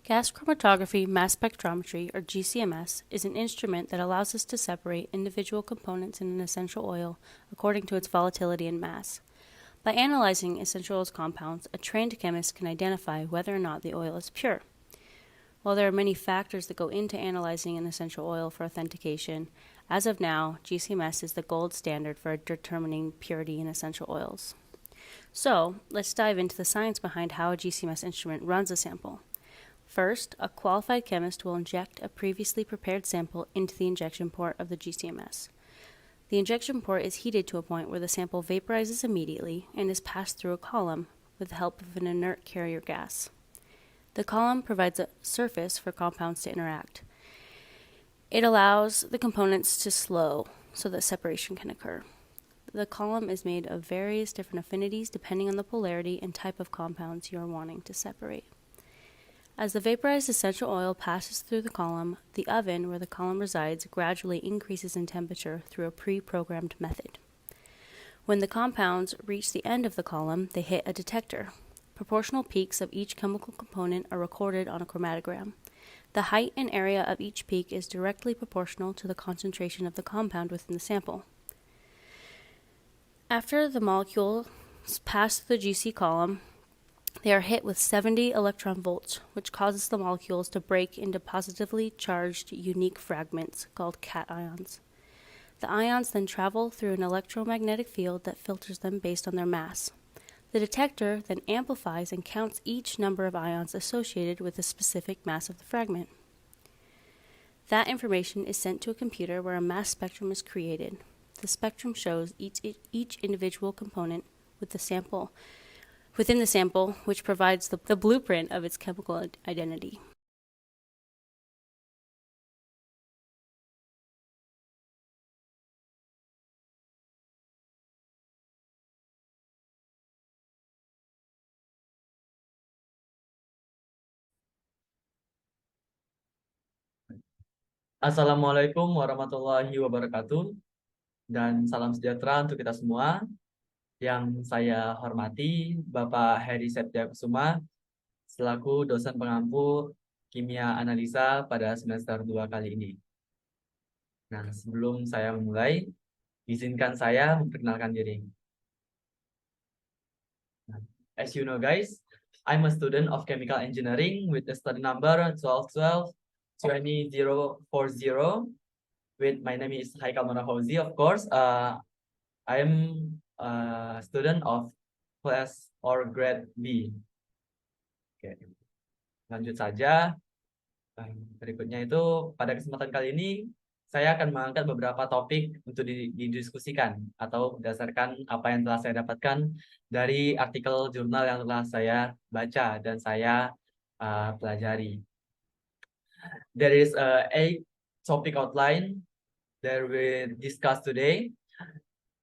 Gas chromatography mass spectrometry, or GCMS, is an instrument that allows us to separate individual components in an essential oil according to its volatility and mass. By analyzing essential oils compounds, a trained chemist can identify whether or not the oil is pure. While there are many factors that go into analyzing an essential oil for authentication, as of now, GCMS is the gold standard for determining purity in essential oils. So, let's dive into the science behind how a GCMS instrument runs a sample. First, a qualified chemist will inject a previously prepared sample into the injection port of the GCMS. The injection port is heated to a point where the sample vaporizes immediately and is passed through a column with the help of an inert carrier gas. The column provides a surface for compounds to interact. It allows the components to slow so that separation can occur. The column is made of various different affinities depending on the polarity and type of compounds you are wanting to separate. As the vaporized essential oil passes through the column, the oven where the column resides gradually increases in temperature through a pre-programmed method. When the compounds reach the end of the column, they hit a detector. Proportional peaks of each chemical component are recorded on a chromatogram. The height and area of each peak is directly proportional to the concentration of the compound within the sample. After the molecules pass through the GC column, they are hit with 70 electron volts, which causes the molecules to break into positively charged unique fragments called cations. The ions then travel through an electromagnetic field that filters them based on their mass. The detector then amplifies and counts each number of ions associated with the specific mass of the fragment. That information is sent to a computer where a mass spectrum is created. The spectrum shows each individual component within the sample, which provides the blueprint of its chemical identity. Assalamualaikum warahmatullahi wabarakatuh dan salam sejahtera untuk kita semua. Yang saya hormati Bapak Heri Septia Kusuma selaku dosen pengampu kimia analisa pada semester 2 kali ini. Nah, sebelum saya memulai, izinkan saya memperkenalkan diri. As you know guys, I'm a student of chemical engineering with the study number 1212-20040. With my name is Haikal Manafauzi, of course. I'm a student of class or grade B. Oke, lanjut saja. Berikutnya itu pada kesempatan kali ini saya akan mengangkat beberapa topik untuk didiskusikan atau berdasarkan apa yang telah saya dapatkan dari artikel jurnal yang telah saya baca dan saya pelajari. There is a topic outline that we discuss today.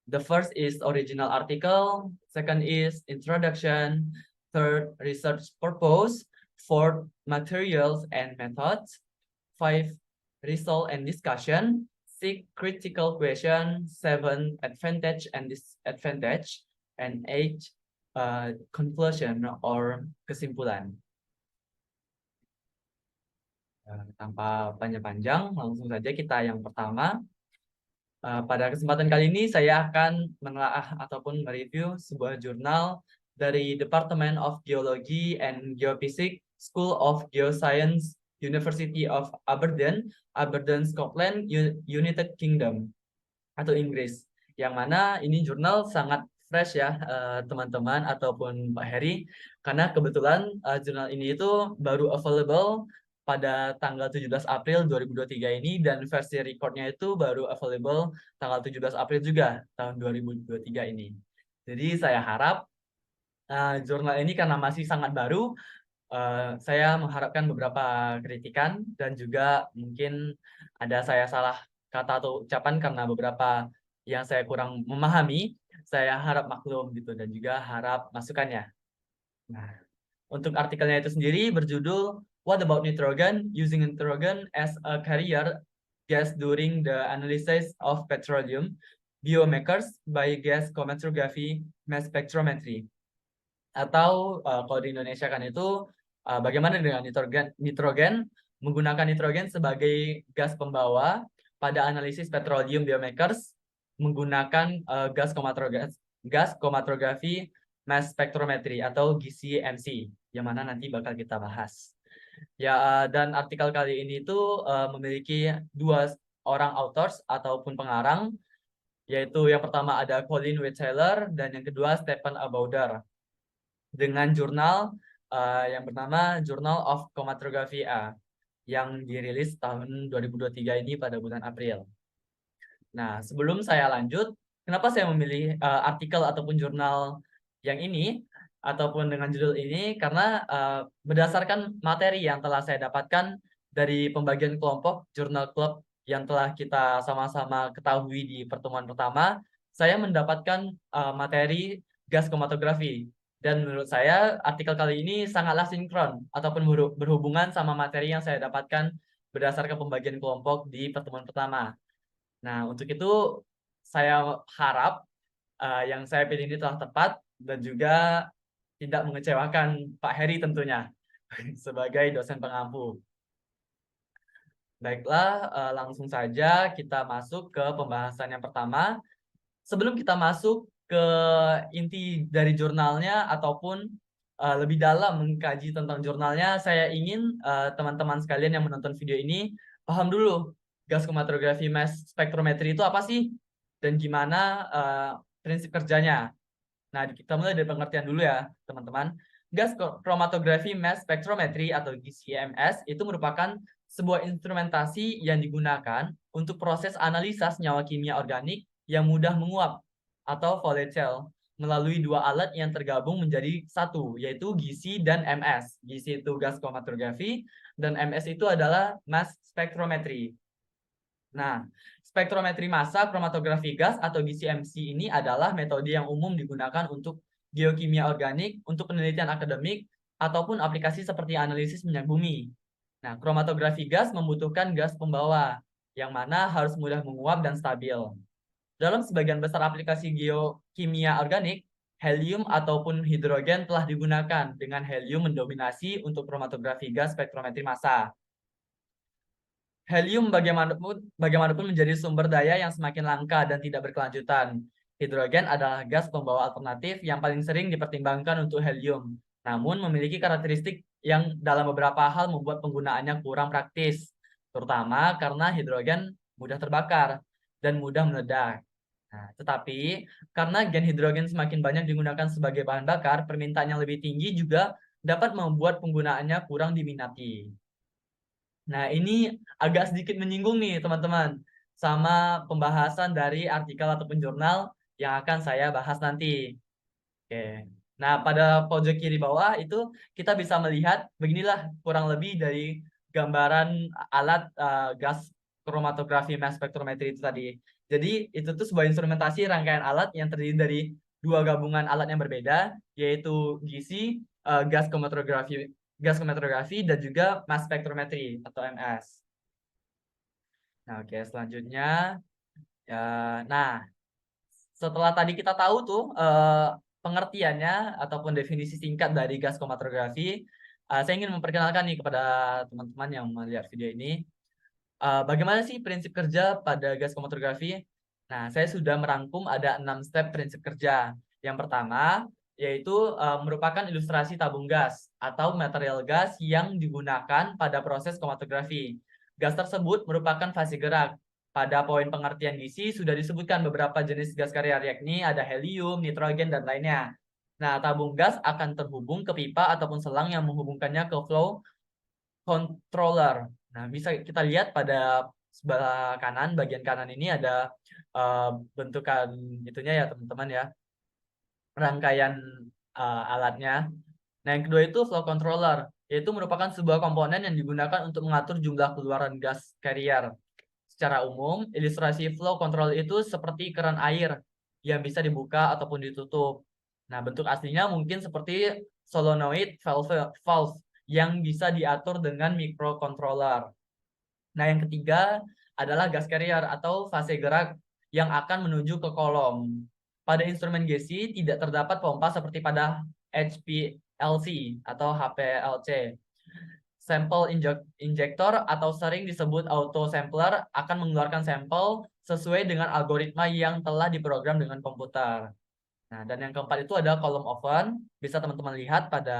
The first is original article, second is introduction, third research purpose, fourth materials and methods, five result and discussion, six critical question, seven advantage and disadvantage, and eight conclusion or kesimpulan. Tanpa panjang-panjang, langsung saja kita yang pertama. Pada kesempatan kali ini saya akan menelaah ataupun mereview sebuah jurnal dari Department of Geology and Geophysics, School of Geoscience, University of Aberdeen, Aberdeen, Scotland, United Kingdom atau Inggris. Yang mana ini jurnal sangat fresh ya teman-teman ataupun Pak Heri, karena kebetulan jurnal ini itu baru available pada tanggal 17 April 2023 ini, dan versi recordnya itu baru available tanggal 17 April juga tahun 2023 ini. Jadi saya harap jurnal ini karena masih sangat baru, saya mengharapkan beberapa kritikan dan juga mungkin ada saya salah kata atau ucapan karena beberapa yang saya kurang memahami, saya harap maklum gitu dan juga harap masukannya. Nah, untuk artikelnya itu sendiri berjudul What about nitrogen? Using nitrogen as a carrier gas during the analysis of petroleum biomarkers by gas chromatography mass spectrometry. Atau kalau di Indonesia kan itu Bagaimana dengan nitrogen? Nitrogen menggunakan nitrogen sebagai gas pembawa pada analisis petroleum biomarkers menggunakan gas chromatography mass spectrometry atau GC-MC yang mana nanti bakal kita bahas. Ya, dan artikel kali ini itu memiliki 2 orang authors ataupun pengarang, yaitu yang pertama ada Colin Whitehall dan yang kedua Stephen Abouder dengan jurnal yang bernama Journal of Chromatography A yang dirilis tahun 2023 ini pada bulan April. Nah, sebelum saya lanjut, kenapa saya memilih artikel ataupun jurnal yang ini ataupun dengan judul ini? Karena berdasarkan materi yang telah saya dapatkan dari pembagian kelompok jurnal klub yang telah kita sama-sama ketahui di pertemuan pertama, saya mendapatkan materi gas kromatografi. Dan menurut saya artikel kali ini sangatlah sinkron ataupun berhubungan sama materi yang saya dapatkan berdasarkan pembagian kelompok di pertemuan pertama. Nah, untuk itu saya harap yang saya pilih ini telah tepat dan juga tidak mengecewakan Pak Heri tentunya sebagai dosen pengampu. Baiklah, langsung saja kita masuk ke pembahasan yang pertama. Sebelum kita masuk ke inti dari jurnalnya ataupun lebih dalam mengkaji tentang jurnalnya, saya ingin teman-teman sekalian yang menonton video ini paham dulu gas chromatography mass spectrometry itu apa sih dan gimana prinsip kerjanya. Nah, kita mulai dari pengertian dulu ya, teman-teman. Gas chromatography mass spectrometry atau GCMS itu merupakan sebuah instrumentasi yang digunakan untuk proses analisa senyawa kimia organik yang mudah menguap atau volatile melalui 2 alat yang tergabung menjadi satu, yaitu GC dan MS. GC itu gas chromatography dan MS itu adalah mass spectrometry. Nah, spektrometri massa kromatografi gas atau GCMC ini adalah metode yang umum digunakan untuk geokimia organik, untuk penelitian akademik, ataupun aplikasi seperti analisis minyak bumi. Nah, kromatografi gas membutuhkan gas pembawa, yang mana harus mudah menguap dan stabil. Dalam sebagian besar aplikasi geokimia organik, helium ataupun hidrogen telah digunakan dengan helium mendominasi untuk kromatografi gas spektrometri massa. Helium bagaimanapun menjadi sumber daya yang semakin langka dan tidak berkelanjutan. Hidrogen adalah gas pembawa alternatif yang paling sering dipertimbangkan untuk helium, namun memiliki karakteristik yang dalam beberapa hal membuat penggunaannya kurang praktis, terutama karena hidrogen mudah terbakar dan mudah meledak. Nah, tetapi karena gen hidrogen semakin banyak digunakan sebagai bahan bakar, permintaan yang lebih tinggi juga dapat membuat penggunaannya kurang diminati. Nah, ini agak sedikit menyinggung nih, teman-teman, sama pembahasan dari artikel ataupun jurnal yang akan saya bahas nanti. Oke. Nah, pada pojok kiri bawah itu kita bisa melihat beginilah kurang lebih dari gambaran alat gas kromatografi mass spectrometry itu tadi. Jadi, itu tuh sebuah instrumentasi rangkaian alat yang terdiri dari 2 gabungan alat yang berbeda, yaitu GC, gas kromatografi dan juga mass spectrometry atau MS. Nah, oke, selanjutnya ya, nah, setelah tadi kita tahu tuh pengertiannya ataupun definisi singkat dari gas kromatografi, saya ingin memperkenalkan nih kepada teman-teman yang melihat video ini. Bagaimana sih prinsip kerja pada gas kromatografi? Nah, saya sudah merangkum ada 6 step prinsip kerja. Yang pertama, yaitu merupakan ilustrasi tabung gas atau material gas yang digunakan pada proses kromatografi. Gas tersebut merupakan fase gerak. Pada poin pengertian gizi sudah disebutkan beberapa jenis gas karier, yakni ada helium, nitrogen, dan lainnya. Nah, tabung gas akan terhubung ke pipa ataupun selang yang menghubungkannya ke flow controller. Nah, bisa kita lihat pada sebelah kanan, bagian kanan ini ada bentukan itunya ya, teman-teman ya. Rangkaian alatnya. Nah, yang kedua itu flow controller, yaitu merupakan sebuah komponen yang digunakan untuk mengatur jumlah keluaran gas carrier. Secara umum, ilustrasi flow control itu seperti keran air yang bisa dibuka ataupun ditutup. Nah, bentuk aslinya mungkin seperti solenoid valve yang bisa diatur dengan microcontroller. Nah, yang ketiga adalah gas carrier atau fase gerak yang akan menuju ke kolom. Pada instrumen GC tidak terdapat pompa seperti pada HPLC atau HPLC. Sampel injector atau sering disebut auto sampler akan mengeluarkan sampel sesuai dengan algoritma yang telah diprogram dengan komputer. Nah, dan yang keempat itu ada column oven. Bisa teman-teman lihat pada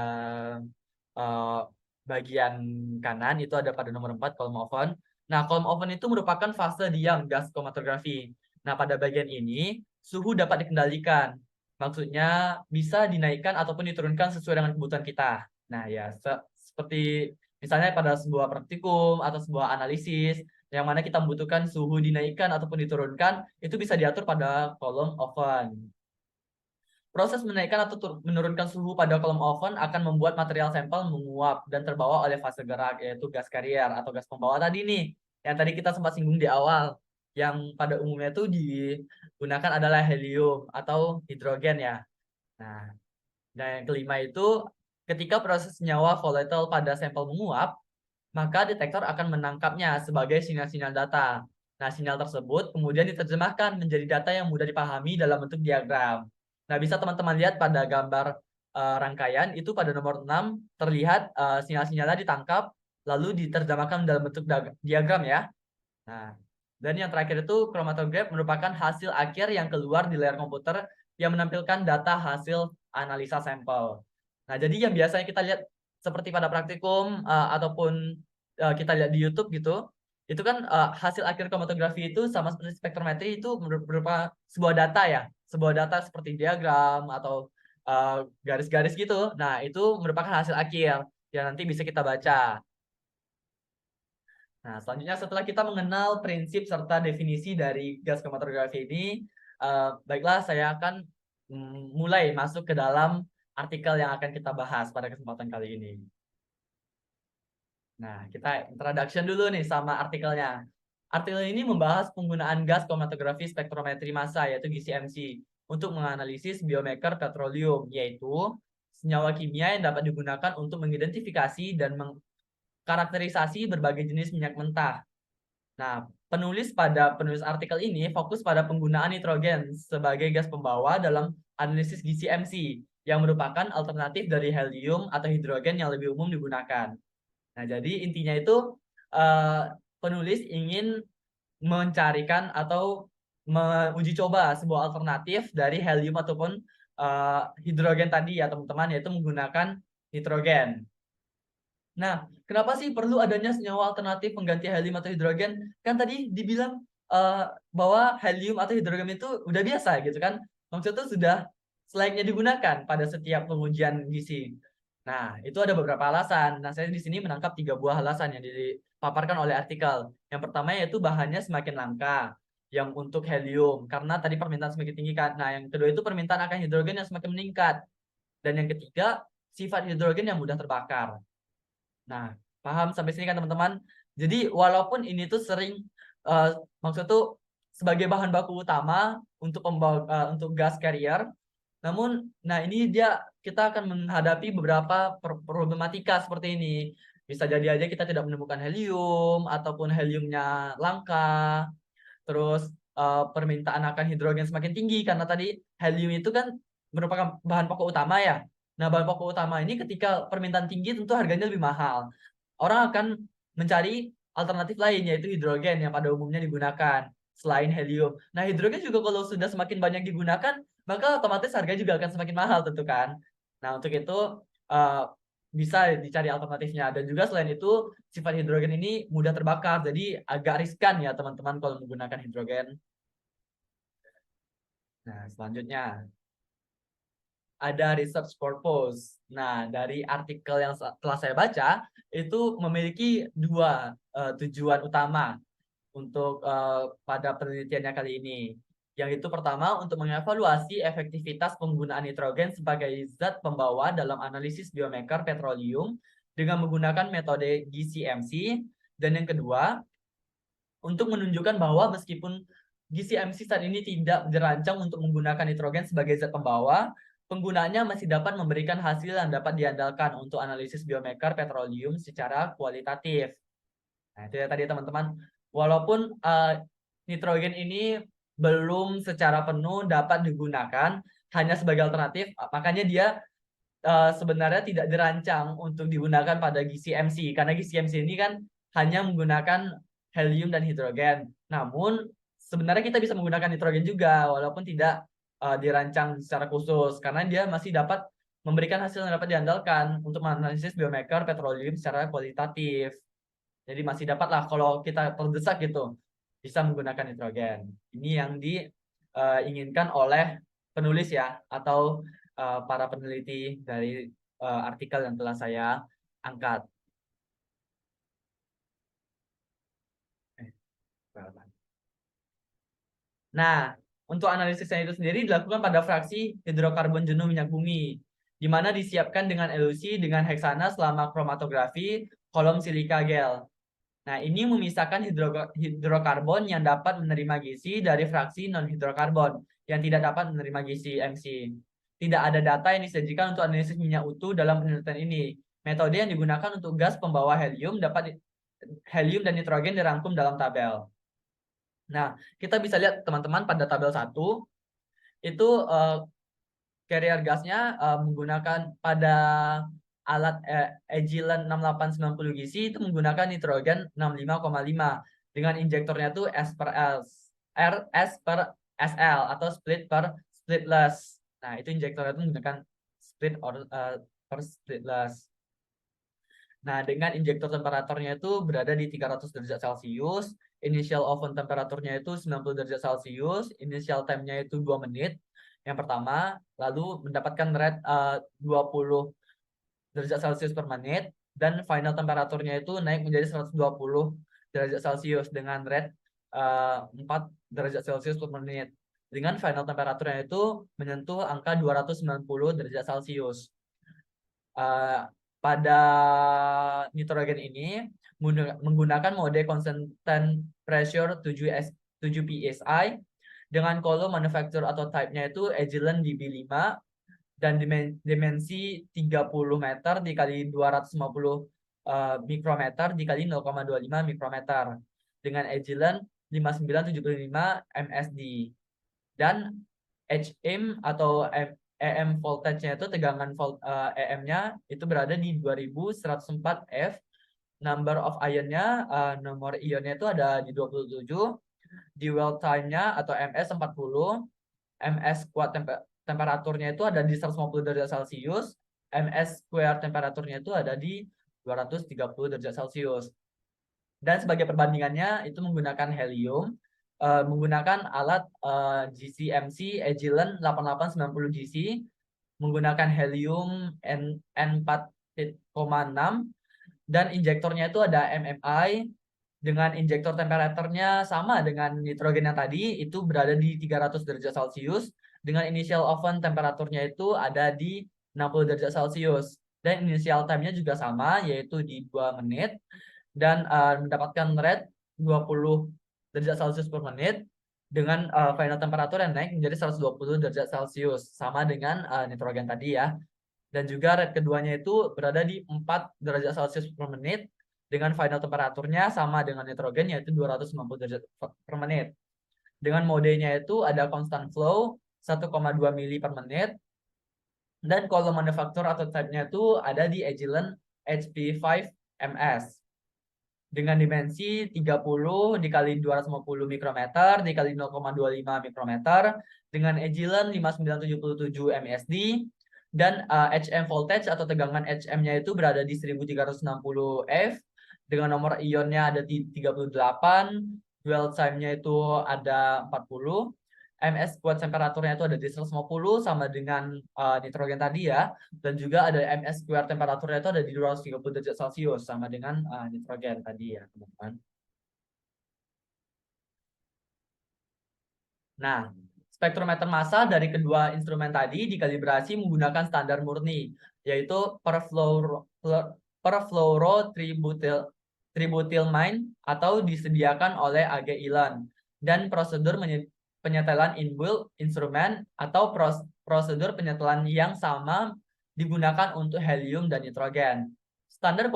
eh, bagian kanan itu ada pada nomor 4 column oven. Nah, column oven itu merupakan fase diam gas kromatografi. Nah, pada bagian ini suhu dapat dikendalikan. Maksudnya bisa dinaikkan ataupun diturunkan sesuai dengan kebutuhan kita. Nah, ya seperti misalnya pada sebuah praktikum atau sebuah analisis yang mana kita membutuhkan suhu dinaikkan ataupun diturunkan, itu bisa diatur pada column oven. Proses menaikkan atau menurunkan suhu pada kolom oven akan membuat material sampel menguap dan terbawa oleh fase gerak, yaitu gas carrier atau gas pembawa tadi nih. Yang tadi kita sempat singgung di awal. Yang pada umumnya itu digunakan adalah helium atau hidrogen ya. Nah, dan yang kelima itu ketika proses senyawa volatile pada sampel menguap, maka detektor akan menangkapnya sebagai sinyal-sinyal data. Nah, sinyal tersebut kemudian diterjemahkan menjadi data yang mudah dipahami dalam bentuk diagram. Nah, bisa teman-teman lihat pada gambar rangkaian itu pada nomor 6 terlihat sinyal-sinyalnya ditangkap lalu diterjemahkan dalam bentuk diagram ya. Nah, dan yang terakhir itu chromatograph merupakan hasil akhir yang keluar di layar komputer yang menampilkan data hasil analisa sampel. Nah, jadi yang biasanya kita lihat seperti pada praktikum ataupun kita lihat di YouTube gitu, itu kan hasil akhir kromatografi itu sama seperti spektrometri itu berupa sebuah data ya, sebuah data seperti diagram atau garis-garis gitu. Nah, itu merupakan hasil akhir yang nanti bisa kita baca. Nah, selanjutnya setelah kita mengenal prinsip serta definisi dari gas kromatografi ini, baiklah saya akan mulai masuk ke dalam artikel yang akan kita bahas pada kesempatan kali ini. Nah, kita introduction dulu nih sama artikelnya. Artikel ini membahas penggunaan gas kromatografi spektrometri massa, yaitu GCMC, untuk menganalisis biomarker petroleum, yaitu senyawa kimia yang dapat digunakan untuk mengidentifikasi dan mengkarakterisasi berbagai jenis minyak mentah. Nah, penulis artikel ini fokus pada penggunaan nitrogen sebagai gas pembawa dalam analisis GCMC, yang merupakan alternatif dari helium atau hidrogen yang lebih umum digunakan. Nah, jadi intinya itu penulis ingin mencarikan atau menguji coba sebuah alternatif dari helium ataupun hidrogen tadi ya teman-teman, yaitu menggunakan nitrogen. Nah, kenapa sih perlu adanya senyawa alternatif pengganti helium atau hidrogen? Kan tadi dibilang bahwa helium atau hidrogen itu udah biasa gitu kan. Maksudnya itu sudah selayaknya digunakan pada setiap pengujian gizi. Nah, itu ada beberapa alasan. Nah, saya di sini menangkap 3 buah alasan yang dipaparkan oleh artikel. Yang pertama yaitu bahannya semakin langka, yang untuk helium, karena tadi permintaan semakin tinggi kan. Nah, yang kedua itu permintaan akan hidrogen yang semakin meningkat. Dan yang ketiga, sifat hidrogen yang mudah terbakar. Nah, paham sampai sini kan teman-teman? Jadi walaupun ini tuh sering maksud tuh sebagai bahan baku utama untuk untuk gas carrier, namun nah ini kita akan menghadapi beberapa problematika seperti ini. Bisa jadi aja kita tidak menemukan helium ataupun heliumnya langka. Terus permintaan akan hidrogen semakin tinggi karena tadi helium itu kan merupakan bahan pokok utama ya. Nah, bahan pokok utama ini ketika permintaan tinggi tentu harganya lebih mahal. Orang akan mencari alternatif lain yaitu hidrogen yang pada umumnya digunakan selain helium. Nah, hidrogen juga kalau sudah semakin banyak digunakan, maka otomatis harganya juga akan semakin mahal tentu kan. Nah, untuk itu eh, bisa dicari alternatifnya. Dan juga selain itu, sifat hidrogen ini mudah terbakar. Jadi agak riskan ya teman-teman kalau menggunakan hidrogen. Nah, selanjutnya ada research purpose. Nah, dari artikel yang telah saya baca, itu memiliki 2 tujuan utama untuk pada penelitiannya kali ini. Yang itu pertama, untuk mengevaluasi efektivitas penggunaan nitrogen sebagai zat pembawa dalam analisis biomarker petroleum dengan menggunakan metode GCMC. Dan yang kedua, untuk menunjukkan bahwa meskipun GCMC saat ini tidak dirancang untuk menggunakan nitrogen sebagai zat pembawa, penggunaannya masih dapat memberikan hasil yang dapat diandalkan untuk analisis biomarker petroleum secara kualitatif. Nah, itu ya tadi teman-teman. Walaupun nitrogen ini belum secara penuh dapat digunakan hanya sebagai alternatif, makanya dia sebenarnya tidak dirancang untuk digunakan pada GC-MC karena GC-MC ini kan hanya menggunakan helium dan hidrogen. Namun sebenarnya kita bisa menggunakan nitrogen juga walaupun tidak dirancang secara khusus karena dia masih dapat memberikan hasil yang dapat diandalkan untuk menganalisis biomarker petroleum secara kualitatif. Jadi masih dapat lah kalau kita terdesak gitu bisa menggunakan nitrogen. Ini yang diinginkan oleh penulis ya atau para peneliti dari artikel yang telah saya angkat. Nah, untuk analisisnya itu sendiri dilakukan pada fraksi hidrokarbon jenuh minyak bumi, di mana disiapkan dengan elusi dengan heksana selama kromatografi kolom silika gel. Nah, ini memisahkan hidrokarbon yang dapat menerima gizi dari fraksi non-hidrokarbon yang tidak dapat menerima gizi MC. Tidak ada data yang disajikan untuk analisis minyak utuh dalam penelitian ini. Metode yang digunakan untuk gas pembawa helium helium dan nitrogen dirangkum dalam tabel. Nah, kita bisa lihat teman-teman pada tabel 1 itu carrier gasnya menggunakan pada alat Agilent 6890 GC itu menggunakan nitrogen 65,5 dengan injektornya itu S per SL atau split per splitless. Nah, itu injektornya itu menggunakan split per splitless. Nah, dengan injektor temperaturnya itu berada di 300 derajat Celcius, initial oven temperaturnya itu 90 derajat Celcius, initial time-nya itu 2 menit. Yang pertama, lalu mendapatkan rate 20 derajat Celcius per menit, dan final temperaturnya itu naik menjadi 120 derajat Celcius dengan rate 4 derajat Celcius per menit. Dengan final temperaturnya itu menyentuh angka 290 derajat Celcius. Pada nitrogen ini menggunakan mode constant pressure 7 psi dengan kolom manufacturer atau type-nya itu Agilent DB5 dan dimensi 30 meter dikali 250 mikrometer dikali 0,25 mikrometer dengan Agilent 5975 MSD dan HM atau EM voltage-nya itu tegangan EM-nya itu berada di 2104 F. Number of ion-nya nomor ionnya itu ada di 27. Dwell time-nya atau MS 40. MS kuat temperaturnya itu ada di 150 derajat Celcius. MS square temperaturnya itu ada di 230 derajat Celcius. Dan sebagai perbandingannya itu menggunakan helium, menggunakan alat GC-MC Agilent 8890 GC, menggunakan helium N4,6 dan injektornya itu ada MMI dengan injektor temperaturnya sama dengan nitrogen yang tadi itu berada di 300 derajat Celcius dengan initial oven temperaturnya itu ada di 60 derajat Celcius dan initial time-nya juga sama yaitu di 2 menit dan mendapatkan rate 20 derajat Celcius per menit dengan final temperatur yang naik menjadi 120 derajat Celcius sama dengan nitrogen tadi ya. Dan juga rate keduanya itu berada di 4 derajat Celcius per menit dengan final temperaturnya sama dengan nitrogen yaitu 290 derajat per menit. Dengan modenya itu ada constant flow 1,2 mili per menit dan kolom manufaktur atau type-nya itu ada di Agilent HP5MS dengan dimensi 30 dikali 250 mikrometer dikali 0,25 mikrometer dengan Agilent 5977 MSD dan HM voltage atau tegangan HM-nya itu berada di 1360 F dengan nomor ionnya ada di 38, dwell time-nya itu ada 40, MS kuat temperaturnya itu ada di 150 sama dengan nitrogen tadi ya. Dan juga ada MS square temperaturnya itu ada di 230 derajat Celcius sama dengan nitrogen tadi ya, teman-teman. Nah, spektrometer massa dari kedua instrumen tadi dikalibrasi menggunakan standar murni, yaitu perfluorotributylmine atau disediakan oleh AG Ilan dan prosedur penyetelan inbuilt instrumen atau prosedur penyetelan yang sama digunakan untuk helium dan nitrogen. Standar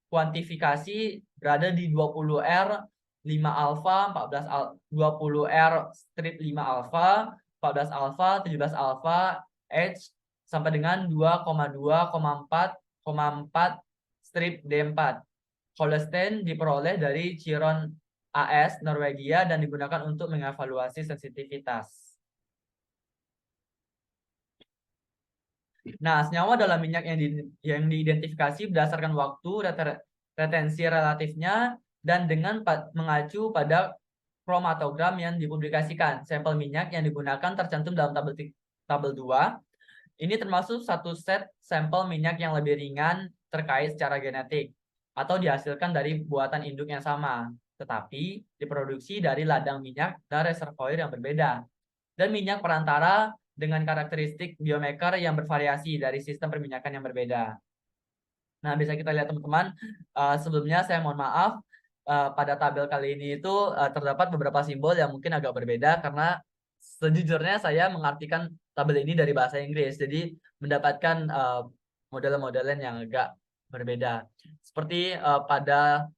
kuantifikasi berada di 20R 5 alfa, 20R strip 5 alfa, 14 alfa, 17 alfa, H, sampai dengan 2,4 strip D4. Holstein diperoleh dari Chiron AS, Norwegia, dan digunakan untuk mengevaluasi sensitivitas. Nah, senyawa dalam minyak yang diidentifikasi berdasarkan waktu, retensi relatifnya, dan dengan mengacu pada kromatogram yang dipublikasikan. Sampel minyak yang digunakan tercantum dalam tabel 2. Ini termasuk satu set sampel minyak yang lebih ringan terkait secara genetik atau dihasilkan dari buatan induk yang sama, tetapi diproduksi dari ladang minyak dan reservoir yang berbeda, dan minyak perantara dengan karakteristik biomarker yang bervariasi dari sistem perminyakan yang berbeda. Nah, bisa kita lihat teman-teman, sebelumnya saya mohon maaf, pada tabel kali ini itu terdapat beberapa simbol yang mungkin agak berbeda karena sejujurnya saya mengartikan tabel ini dari bahasa Inggris, jadi mendapatkan model-modelan yang agak berbeda. Seperti pada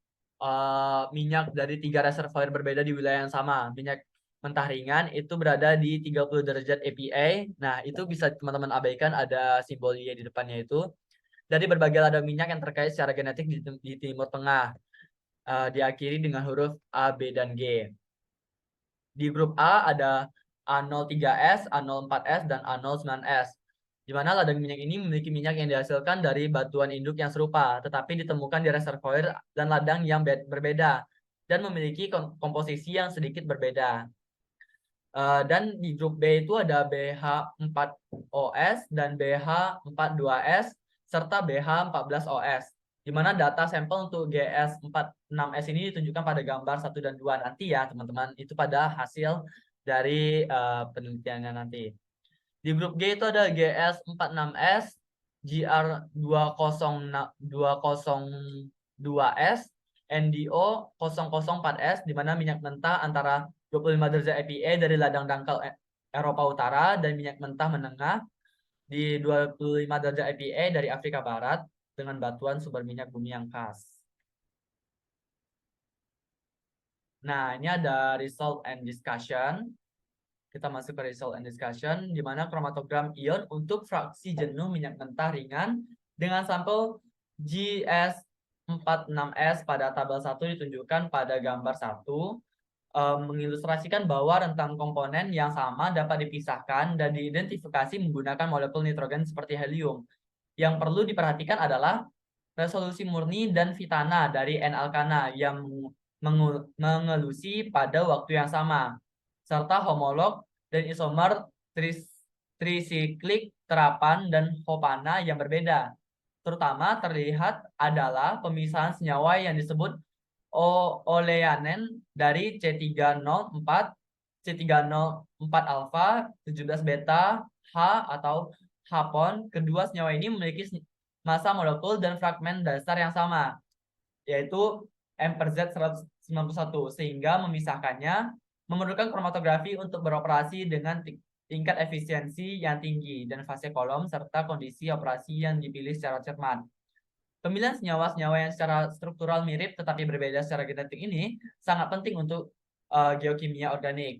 minyak dari 3 reservoir berbeda di wilayah yang sama, minyak mentah ringan itu berada di 30 derajat APA. Nah, itu bisa teman-teman abaikan, ada simbol Y di depannya itu. Dari berbagai ladang minyak yang terkait secara genetik di Timur Tengah, diakhiri dengan huruf A, B, dan G. Di grup A ada A03S, A04S, dan A09S, di mana ladang minyak ini memiliki minyak yang dihasilkan dari batuan induk yang serupa, tetapi ditemukan di reservoir dan ladang yang berbeda, dan memiliki komposisi yang sedikit berbeda. Dan di grup B itu ada BH4OS dan BH42S serta BH14OS, di mana data sampel untuk GS46S ini ditunjukkan pada gambar 1 dan 2 nanti ya teman-teman, itu pada hasil dari penelitiannya nanti. Di grup G itu ada GS46S, GR20202S, NDO004S, di mana minyak mentah antara 25 derajat APA dari ladang dangkal Eropa Utara dan minyak mentah menengah di 25 derajat APA dari Afrika Barat dengan batuan sumber minyak bumi yang khas. Nah, ini ada result and discussion. Kita masuk ke result and discussion, di mana kromatogram ion untuk fraksi jenuh minyak mentah ringan dengan sampel GS46S pada tabel 1 ditunjukkan pada gambar 1, mengilustrasikan bahwa rentang komponen yang sama dapat dipisahkan dan diidentifikasi menggunakan molekul nitrogen seperti helium. Yang perlu diperhatikan adalah resolusi murni dan vitana dari N-alkana yang mengelusi pada waktu yang sama, serta homolog dan isomer trisiklik terapan dan Hopana yang berbeda. Terutama terlihat adalah pemisahan senyawa yang disebut oleanen dari C304, C304 alfa, 17 beta, H atau Hapon. Kedua senyawa ini memiliki massa molekul dan fragmen dasar yang sama, yaitu M per Z 191, sehingga memisahkannya memerlukan kromatografi untuk beroperasi dengan tingkat efisiensi yang tinggi dan fase kolom serta kondisi operasi yang dipilih secara cermat. Pemilihan senyawa-senyawa yang secara struktural mirip tetapi berbeda secara genetik ini sangat penting untuk geokimia organik,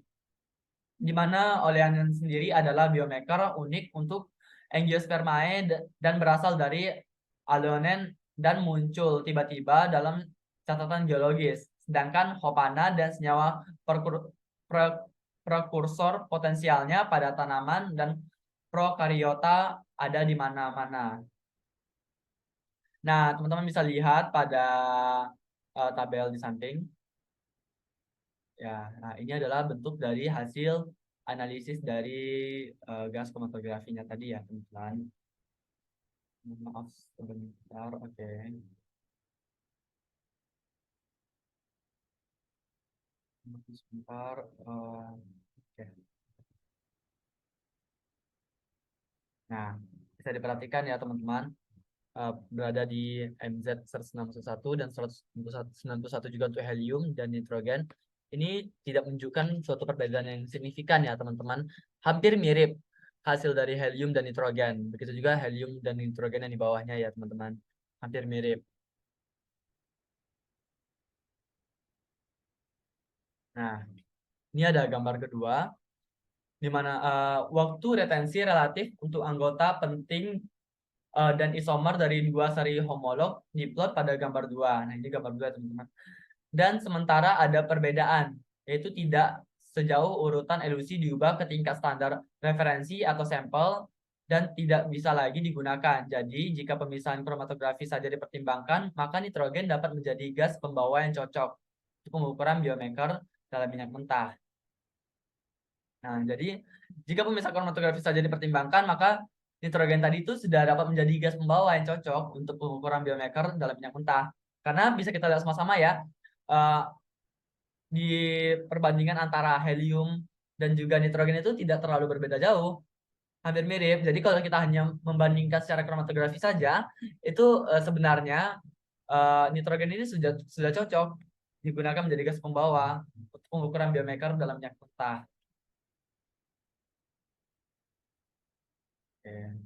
di mana oleanen sendiri adalah biomarker unik untuk angiospermae dan berasal dari aleonen dan muncul tiba-tiba dalam catatan geologis. Sedangkan Hopana dan senyawa prekursor potensialnya pada tanaman dan prokariota ada di mana-mana. Nah, teman-teman bisa lihat pada tabel di samping. Ya, nah ini adalah bentuk dari hasil analisis dari gas kromatografinya tadi ya, teman-teman. Maaf sebentar, oke. Sebentar, oke. Nah, bisa diperhatikan ya teman-teman, berada di MZ 161 dan 191 juga untuk helium dan nitrogen. Ini tidak menunjukkan suatu perbedaan yang signifikan ya teman-teman. Hampir mirip hasil dari helium dan nitrogen. Begitu juga helium dan nitrogen yang di bawahnya ya teman-teman. Hampir mirip. Nah, ini ada gambar kedua. di mana waktu retensi relatif untuk anggota penting dan isomer dari dua seri homolog diplot pada gambar 2. Nah, ini gambar 2, teman-teman. Dan sementara ada perbedaan, yaitu tidak sejauh urutan elusi diubah ke tingkat standar referensi atau sampel dan tidak bisa lagi digunakan. Jadi, jika pemisahan kromatografi saja dipertimbangkan, maka nitrogen dapat menjadi gas pembawa yang cocok untuk pengukuran biomarker dalam minyak mentah. Nah, jadi jika pemisahan kromatografi saja dipertimbangkan, maka nitrogen tadi itu sudah dapat menjadi gas pembawa yang cocok untuk pengukuran biomarker dalam minyak mentah. Karena bisa kita lihat sama-sama ya, di perbandingan antara helium dan juga nitrogen itu tidak terlalu berbeda jauh, hampir mirip. Jadi kalau kita hanya membandingkan secara kromatografi saja, itu sebenarnya nitrogen ini sudah cocok digunakan menjadi gas pembawa untuk pengukuran biomarker dalam minyak mentah. Oke,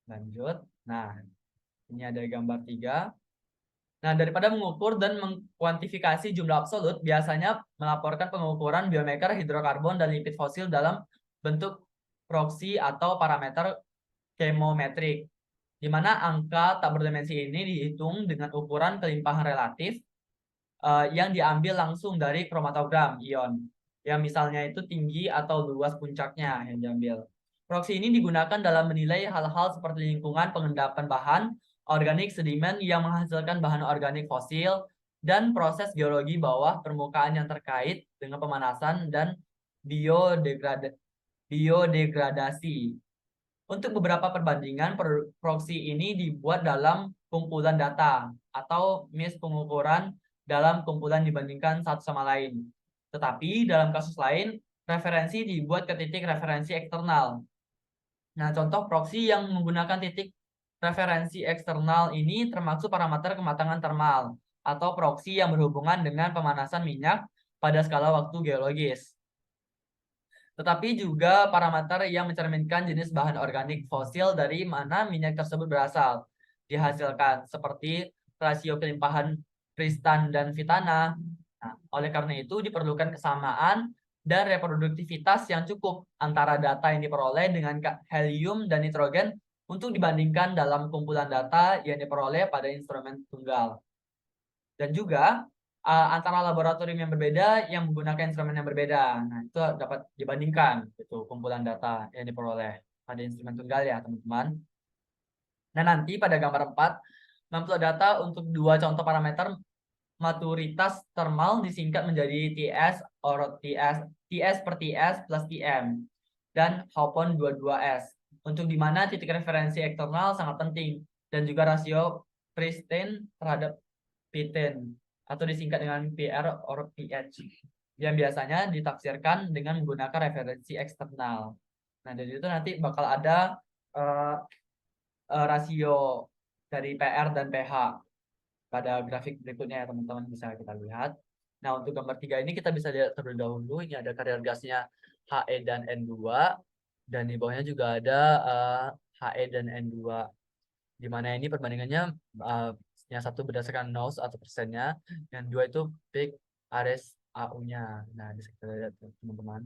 lanjut. Nah, ini ada gambar 3. Nah, daripada mengukur dan mengkuantifikasi jumlah absolut, biasanya melaporkan pengukuran biomarker hidrokarbon dan lipid fosil dalam bentuk proksi atau parameter chemometrik, di mana angka tak berdimensi ini dihitung dengan ukuran kelimpahan relatif yang diambil langsung dari kromatogram ion, yang misalnya itu tinggi atau luas puncaknya yang diambil. Proksi ini digunakan dalam menilai hal-hal seperti lingkungan pengendapan bahan organik sedimen yang menghasilkan bahan organik fosil, dan proses geologi bawah permukaan yang terkait dengan pemanasan dan biodegradasi. Untuk beberapa perbandingan, proksi ini dibuat dalam kumpulan data atau mis pengukuran dalam kumpulan dibandingkan satu sama lain. Tetapi dalam kasus lain, referensi dibuat ke titik referensi eksternal. Nah, contoh proksi yang menggunakan titik referensi eksternal ini termasuk parameter kematangan termal atau proksi yang berhubungan dengan pemanasan minyak pada skala waktu geologis. Tetapi juga parameter yang mencerminkan jenis bahan organik fosil dari mana minyak tersebut berasal, dihasilkan, seperti rasio kelimpahan kristan dan vitana. Nah, oleh karena itu diperlukan kesamaan dan reproduktivitas yang cukup antara data yang diperoleh dengan helium dan nitrogen untuk dibandingkan dalam kumpulan data yang diperoleh pada instrumen tunggal. Dan juga antara laboratorium yang berbeda yang menggunakan instrumen yang berbeda. Nah, itu dapat dibandingkan itu kumpulan data yang diperoleh pada instrumen tunggal ya, teman-teman. Nah, nanti pada gambar 4, mengupload data untuk dua contoh parameter maturitas thermal disingkat menjadi TS or TS per TS plus TM dan Hopon 22S. Untuk di mana titik referensi eksternal sangat penting dan juga rasio pristine terhadap P10 atau disingkat dengan PR or pH yang biasanya ditafsirkan dengan menggunakan referensi eksternal. Nah, dari itu nanti bakal ada rasio dari PR dan pH pada grafik berikutnya ya, teman-teman, bisa kita lihat. Nah, untuk gambar 3 ini kita bisa lihat terlebih dahulu, ini ada kadar gasnya He dan N2, dan di bawahnya juga ada He dan N2, di mana ini perbandingannya yang satu berdasarkan NOS atau persennya, yang dua itu peak Ares AU-nya. Nah, bisa kita lihat teman-teman.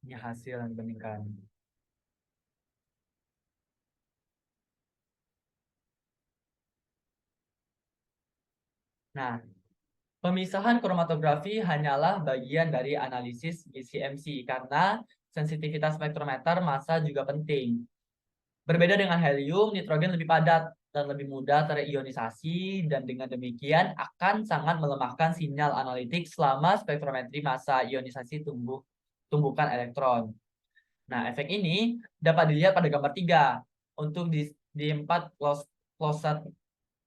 Ini hasil yang dibandingkan. Nah, pemisahan kromatografi hanyalah bagian dari analisis GCMC karena sensitivitas spektrometer massa juga penting. Berbeda dengan helium, nitrogen lebih padat dan lebih mudah terionisasi, dan dengan demikian akan sangat melemahkan sinyal analitik selama spektrometri massa ionisasi tumbukan elektron. Nah, efek ini dapat dilihat pada gambar 3 untuk di 4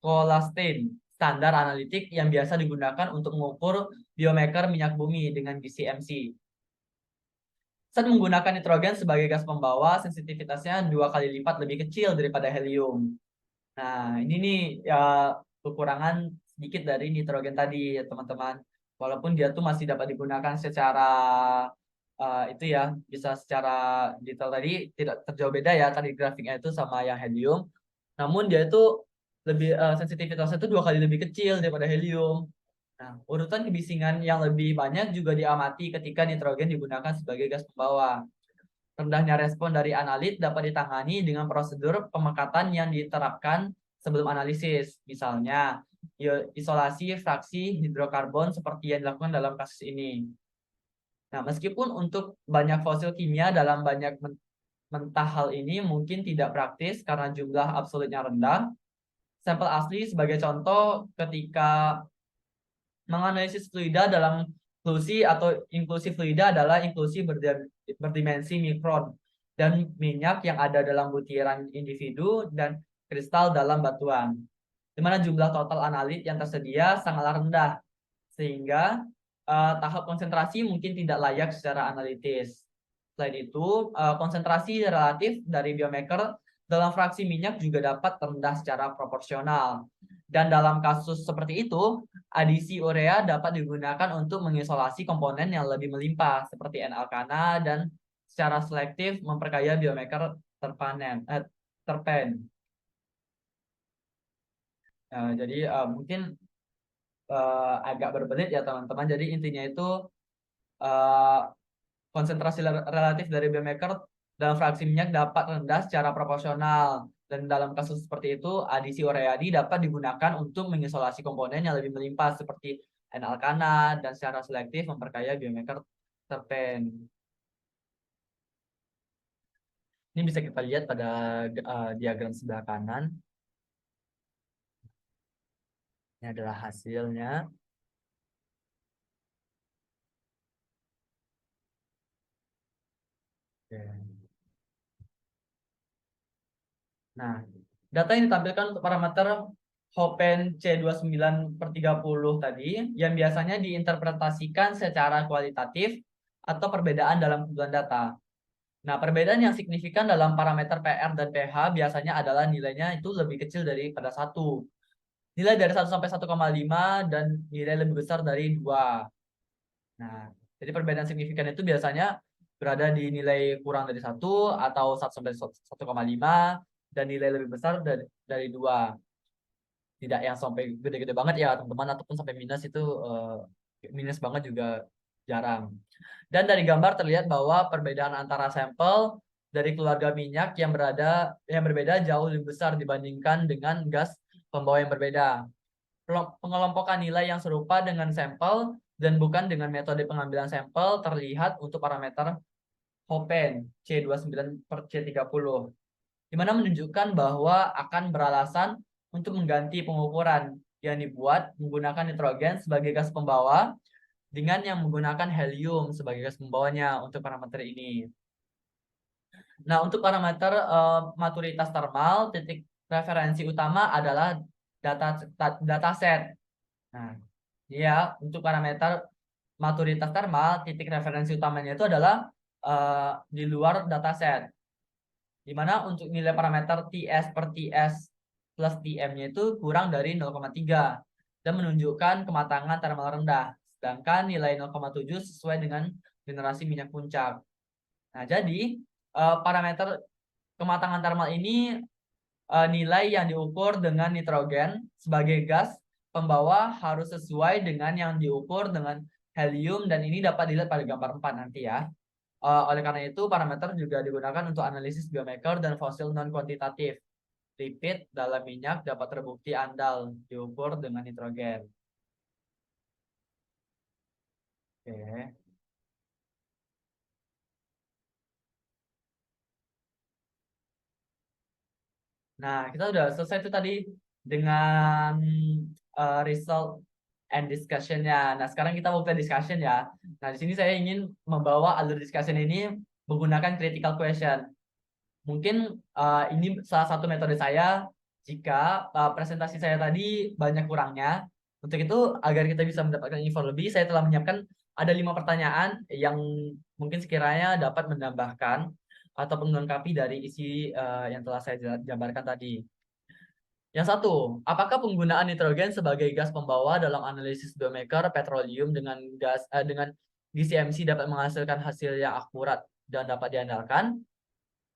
Clolastin, standar analitik yang biasa digunakan untuk mengukur biomarker minyak bumi dengan GCMC. Saat menggunakan nitrogen sebagai gas pembawa, sensitivitasnya 2 kali lipat lebih kecil daripada helium. Nah, ini nih ya, kekurangan sedikit dari nitrogen tadi ya, teman-teman. Walaupun dia tuh masih dapat digunakan secara itu ya, bisa secara detail tadi tidak terjauh beda ya tadi grafiknya itu sama yang helium. Namun dia itu lebih sensitivitasnya itu 2 kali lebih kecil daripada helium. Nah, urutan kebisingan yang lebih banyak juga diamati ketika nitrogen digunakan sebagai gas pembawa. Rendahnya respon dari analit dapat ditangani dengan prosedur pemekatan yang diterapkan sebelum analisis. Misalnya, isolasi fraksi hidrokarbon seperti yang dilakukan dalam kasus ini. Nah, meskipun untuk banyak fosil kimia dalam banyak mentah hal ini mungkin tidak praktis karena jumlah absolutnya rendah, sampel asli sebagai contoh ketika menganalisis fluida dalam inklusi atau inklusi fluida adalah inklusi berdimensi mikron dan minyak yang ada dalam butiran individu dan kristal dalam batuan, di mana jumlah total analit yang tersedia sangatlah rendah sehingga tahap konsentrasi mungkin tidak layak secara analitis. Selain itu, konsentrasi relatif dari biomarker dalam fraksi minyak juga dapat rendah secara proporsional. Dan dalam kasus seperti itu, adisi urea dapat digunakan untuk mengisolasi komponen yang lebih melimpah seperti N-alkana dan secara selektif memperkaya biomarker terpen. Jadi mungkin agak berbelit ya teman-teman. Jadi intinya itu uh, konsentrasi relatif dari biomarker dalam fraksi minyak dapat rendah secara proporsional. Dan dalam kasus seperti itu, adisi ureadi dapat digunakan untuk mengisolasi komponen yang lebih melimpah seperti N-alkana dan secara selektif memperkaya biomarker terpen. Ini bisa kita lihat pada diagram sebelah kanan. Ini adalah hasilnya. Oke. Nah, data yang ditampilkan untuk parameter Hopen C29/30 tadi yang biasanya diinterpretasikan secara kualitatif atau perbedaan dalam kumpulan data. Nah, perbedaan yang signifikan dalam parameter PR dan pH biasanya adalah nilainya itu lebih kecil daripada 1. Nilai dari 1 sampai 1,5 dan nilai lebih besar dari 2. Nah, jadi perbedaan signifikan itu biasanya berada di nilai kurang dari 1 atau 1 sampai 1,5 dan nilai lebih besar dari 2. Tidak yang sampai gede-gede banget ya teman-teman, ataupun sampai minus itu minus banget juga jarang. Dan dari gambar terlihat bahwa perbedaan antara sampel dari keluarga minyak yang berbeda jauh lebih besar dibandingkan dengan gas pembawa yang berbeda. Pengelompokan nilai yang serupa dengan sampel dan bukan dengan metode pengambilan sampel terlihat untuk parameter Hopen C29/C30, di mana menunjukkan bahwa akan beralasan untuk mengganti pengukuran yang dibuat menggunakan nitrogen sebagai gas pembawa dengan yang menggunakan helium sebagai gas pembawanya untuk parameter ini. Nah, untuk parameter maturitas termal, titik referensi utama adalah dataset. Nah, ya, untuk parameter maturitas termal, titik referensi utamanya itu adalah di luar dataset. Di mana untuk nilai parameter TS per TS plus TM-nya itu kurang dari 0,3 dan menunjukkan kematangan termal rendah. Sedangkan nilai 0,7 sesuai dengan generasi minyak puncak. Nah, jadi parameter kematangan termal ini nilai yang diukur dengan nitrogen sebagai gas pembawa harus sesuai dengan yang diukur dengan helium, dan ini dapat dilihat pada gambar 4 nanti ya. Oleh karena itu, parameter juga digunakan untuk analisis biomarker dan fosil non-kuantitatif. Lipid dalam minyak dapat terbukti andal diukur dengan nitrogen. Oke. Nah, kita udah selesai tuh tadi dengan result and discussion-nya. Nah, sekarang kita mau ke discussion ya. Nah, di sini saya ingin membawa alur discussion ini menggunakan critical question. Mungkin ini salah satu metode saya jika presentasi saya tadi banyak kurangnya. Untuk itu, agar kita bisa mendapatkan info lebih, saya telah menyiapkan ada 5 pertanyaan yang mungkin sekiranya dapat menambahkan ataupun melengkapi dari isi yang telah saya gambarkan tadi. Yang satu, apakah penggunaan nitrogen sebagai gas pembawa dalam analisis biomarker petroleum dengan GCMC dapat menghasilkan hasil yang akurat dan dapat diandalkan?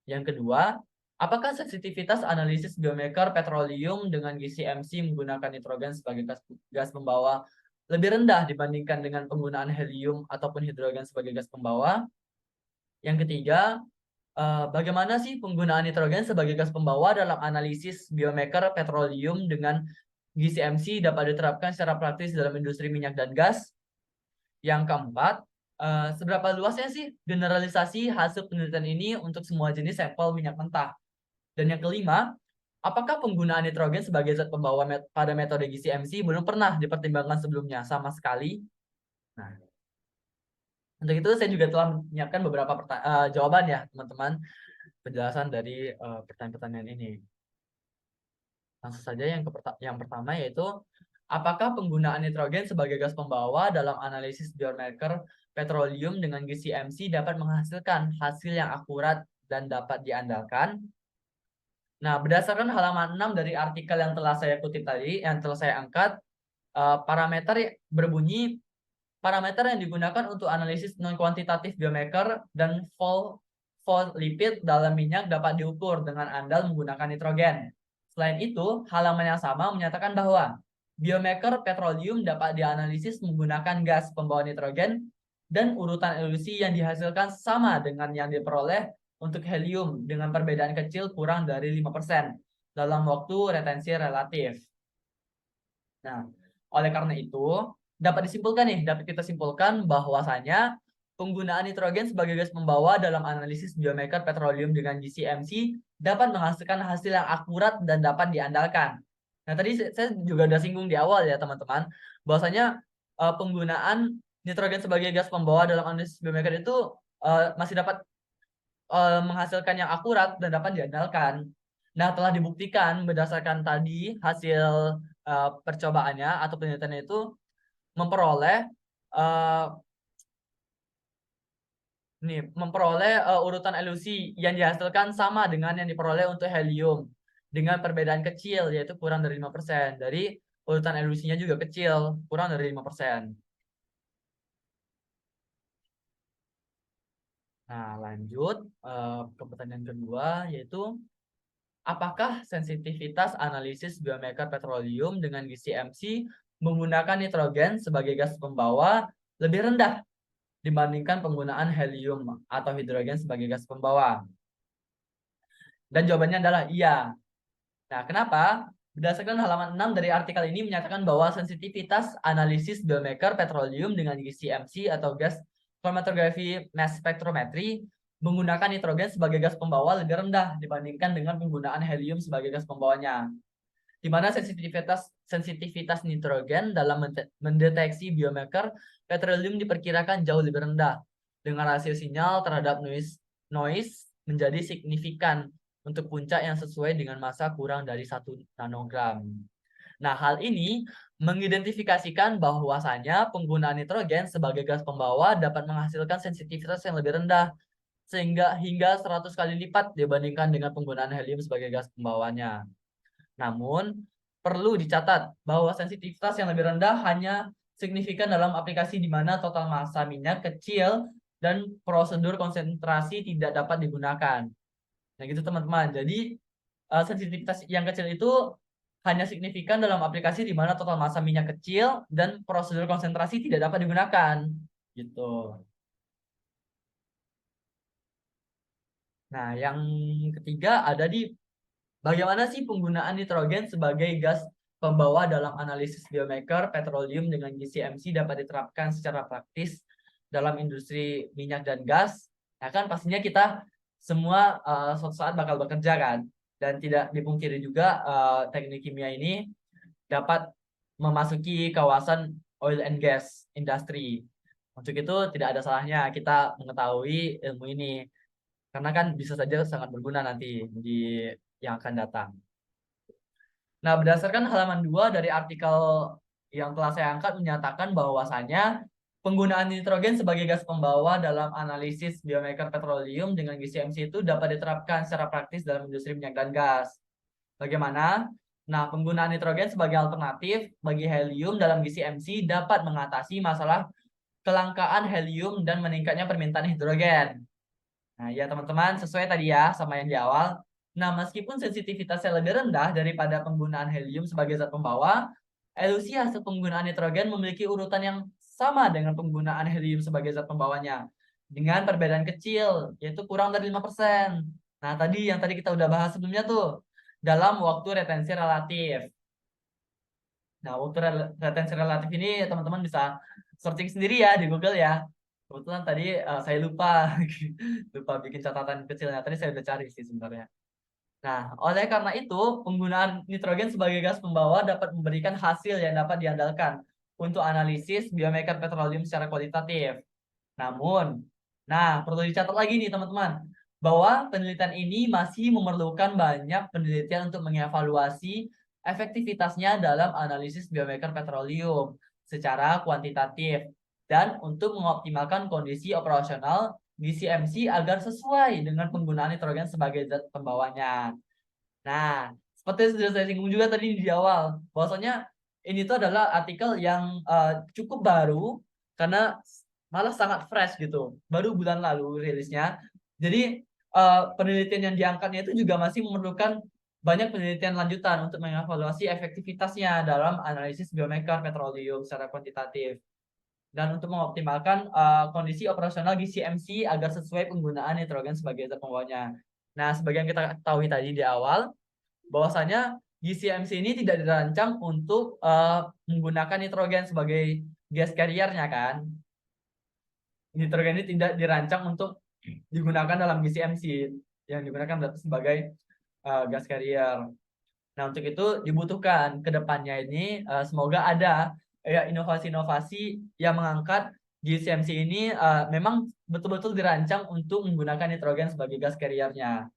Yang kedua, apakah sensitivitas analisis biomarker petroleum dengan GCMC menggunakan nitrogen sebagai gas pembawa lebih rendah dibandingkan dengan penggunaan helium ataupun hidrogen sebagai gas pembawa. Yang ketiga, bagaimana sih penggunaan nitrogen sebagai gas pembawa dalam analisis biomarker petroleum dengan GCMC dapat diterapkan secara praktis dalam industri minyak dan gas? Yang keempat, seberapa luasnya sih generalisasi hasil penelitian ini untuk semua jenis sampel minyak mentah? Dan yang kelima, apakah penggunaan nitrogen sebagai zat pembawa pada metode GCMC belum pernah dipertimbangkan sebelumnya sama sekali? Nah, untuk itu saya juga telah menyiapkan beberapa jawaban ya, teman-teman, penjelasan dari pertanyaan-pertanyaan ini. Langsung saja yang pertama yaitu, apakah penggunaan nitrogen sebagai gas pembawa dalam analisis biomarker petroleum dengan GCMC dapat menghasilkan hasil yang akurat dan dapat diandalkan? Nah, berdasarkan halaman 6 dari artikel yang telah saya kutip tadi, yang telah saya angkat, parameter berbunyi, parameter yang digunakan untuk analisis non-kuantitatif biomarker dan phospholipid dalam minyak dapat diukur dengan andal menggunakan nitrogen. Selain itu, halaman yang sama menyatakan bahwa biomarker petroleum dapat dianalisis menggunakan gas pembawa nitrogen dan urutan elusi yang dihasilkan sama dengan yang diperoleh untuk helium dengan perbedaan kecil kurang dari 5% dalam waktu retensi relatif. Nah, oleh karena itu, dapat kita simpulkan bahwasanya penggunaan nitrogen sebagai gas pembawa dalam analisis biomarker petroleum dengan GCMC dapat menghasilkan hasil yang akurat dan dapat diandalkan. Nah, tadi saya juga sudah singgung di awal ya, teman-teman, bahwasanya penggunaan nitrogen sebagai gas pembawa dalam analisis biomarker itu masih dapat menghasilkan yang akurat dan dapat diandalkan. Nah, telah dibuktikan berdasarkan tadi hasil percobaannya atau penelitiannya itu memperoleh urutan elusi yang dihasilkan sama dengan yang diperoleh untuk helium dengan perbedaan kecil yaitu kurang dari 5%. Dari urutan elusinya juga kecil, kurang dari 5%. Nah, lanjut ke pertanyaan kedua yaitu, apakah sensitivitas analisis biomarker petroleum dengan GCMC menggunakan nitrogen sebagai gas pembawa lebih rendah dibandingkan penggunaan helium atau hidrogen sebagai gas pembawa? Dan jawabannya adalah iya. Nah, kenapa? Berdasarkan halaman 6 dari artikel ini menyatakan bahwa sensitivitas analisis biomarker petroleum dengan GCMC atau gas chromatography mass spectrometry menggunakan nitrogen sebagai gas pembawa lebih rendah dibandingkan dengan penggunaan helium sebagai gas pembawanya. Di mana sensitivitas nitrogen dalam mendeteksi biomarker petroleum diperkirakan jauh lebih rendah dengan rasio sinyal terhadap noise menjadi signifikan untuk puncak yang sesuai dengan massa kurang dari 1 nanogram. Nah, hal ini mengidentifikasikan bahwasanya penggunaan nitrogen sebagai gas pembawa dapat menghasilkan sensitivitas yang lebih rendah sehingga hingga 100 kali lipat dibandingkan dengan penggunaan helium sebagai gas pembawanya. Namun, perlu dicatat bahwa sensitivitas yang lebih rendah hanya signifikan dalam aplikasi di mana total massa minyak kecil dan prosedur konsentrasi tidak dapat digunakan. Nah, gitu teman-teman. Jadi, sensitivitas yang kecil itu hanya signifikan dalam aplikasi di mana total massa minyak kecil dan prosedur konsentrasi tidak dapat digunakan. Gitu. Nah, yang ketiga ada di bagaimana sih penggunaan nitrogen sebagai gas pembawa dalam analisis biomarker petroleum dengan GCMC dapat diterapkan secara praktis dalam industri minyak dan gas? Nah, kan pastinya kita semua suatu saat bakal bekerja kan, dan tidak dipungkiri juga teknik kimia ini dapat memasuki kawasan oil and gas industry. Untuk itu tidak ada salahnya kita mengetahui ilmu ini, karena kan bisa saja sangat berguna nanti di yang akan datang. Nah, berdasarkan halaman 2 dari artikel yang telah saya angkat menyatakan bahwasanya penggunaan nitrogen sebagai gas pembawa dalam analisis biomarker petroleum dengan GCMC itu dapat diterapkan secara praktis dalam industri minyak dan gas. Bagaimana? Nah, penggunaan nitrogen sebagai alternatif bagi helium dalam GCMC dapat mengatasi masalah kelangkaan helium dan meningkatnya permintaan hidrogen. Nah, ya teman-teman, sesuai tadi ya sama yang di awal. Nah, meskipun sensitivitasnya lebih rendah daripada penggunaan helium sebagai zat pembawa, Elusi hasil penggunaan nitrogen memiliki urutan yang sama dengan penggunaan helium sebagai zat pembawanya, dengan perbedaan kecil, yaitu kurang dari 5%. Nah, yang tadi kita udah bahas sebelumnya tuh, dalam waktu retensi relatif. Nah, waktu retensi relatif ini teman-teman bisa searching sendiri ya di Google ya. Kebetulan tadi saya lupa lupa bikin catatan kecilnya. Tadi saya udah cari sih sebenarnya. Nah, oleh karena itu, penggunaan nitrogen sebagai gas pembawa dapat memberikan hasil yang dapat diandalkan untuk analisis biomarker petroleum secara kualitatif. Namun, perlu dicatat lagi nih teman-teman, bahwa penelitian ini masih memerlukan banyak penelitian untuk mengevaluasi efektivitasnya dalam analisis biomarker petroleum secara kuantitatif dan untuk mengoptimalkan kondisi operasional GCMC agar sesuai dengan penggunaan nitrogen sebagai zat pembawanya. Nah, seperti yang sudah saya singgung juga tadi di awal, bahwasanya ini tuh adalah artikel yang cukup baru karena malah sangat fresh gitu, baru bulan lalu rilisnya. Jadi penelitian yang diangkatnya itu juga masih memerlukan banyak penelitian lanjutan untuk mengevaluasi efektivitasnya dalam analisis biomarker petroleum secara kuantitatif dan untuk mengoptimalkan kondisi operasional GCMC agar sesuai penggunaan nitrogen sebagai zat pembawanya. Nah, sebagai yang kita ketahui tadi di awal, bahwasanya GCMC ini tidak dirancang untuk menggunakan nitrogen sebagai gas carrier-nya kan. Nitrogen ini tidak dirancang untuk digunakan dalam GCMC, yang digunakan sebagai gas carrier. Nah, untuk itu dibutuhkan ke depannya ini semoga ada inovasi-inovasi yang mengangkat GCMC ini memang betul-betul dirancang untuk menggunakan nitrogen sebagai gas carrier-nya.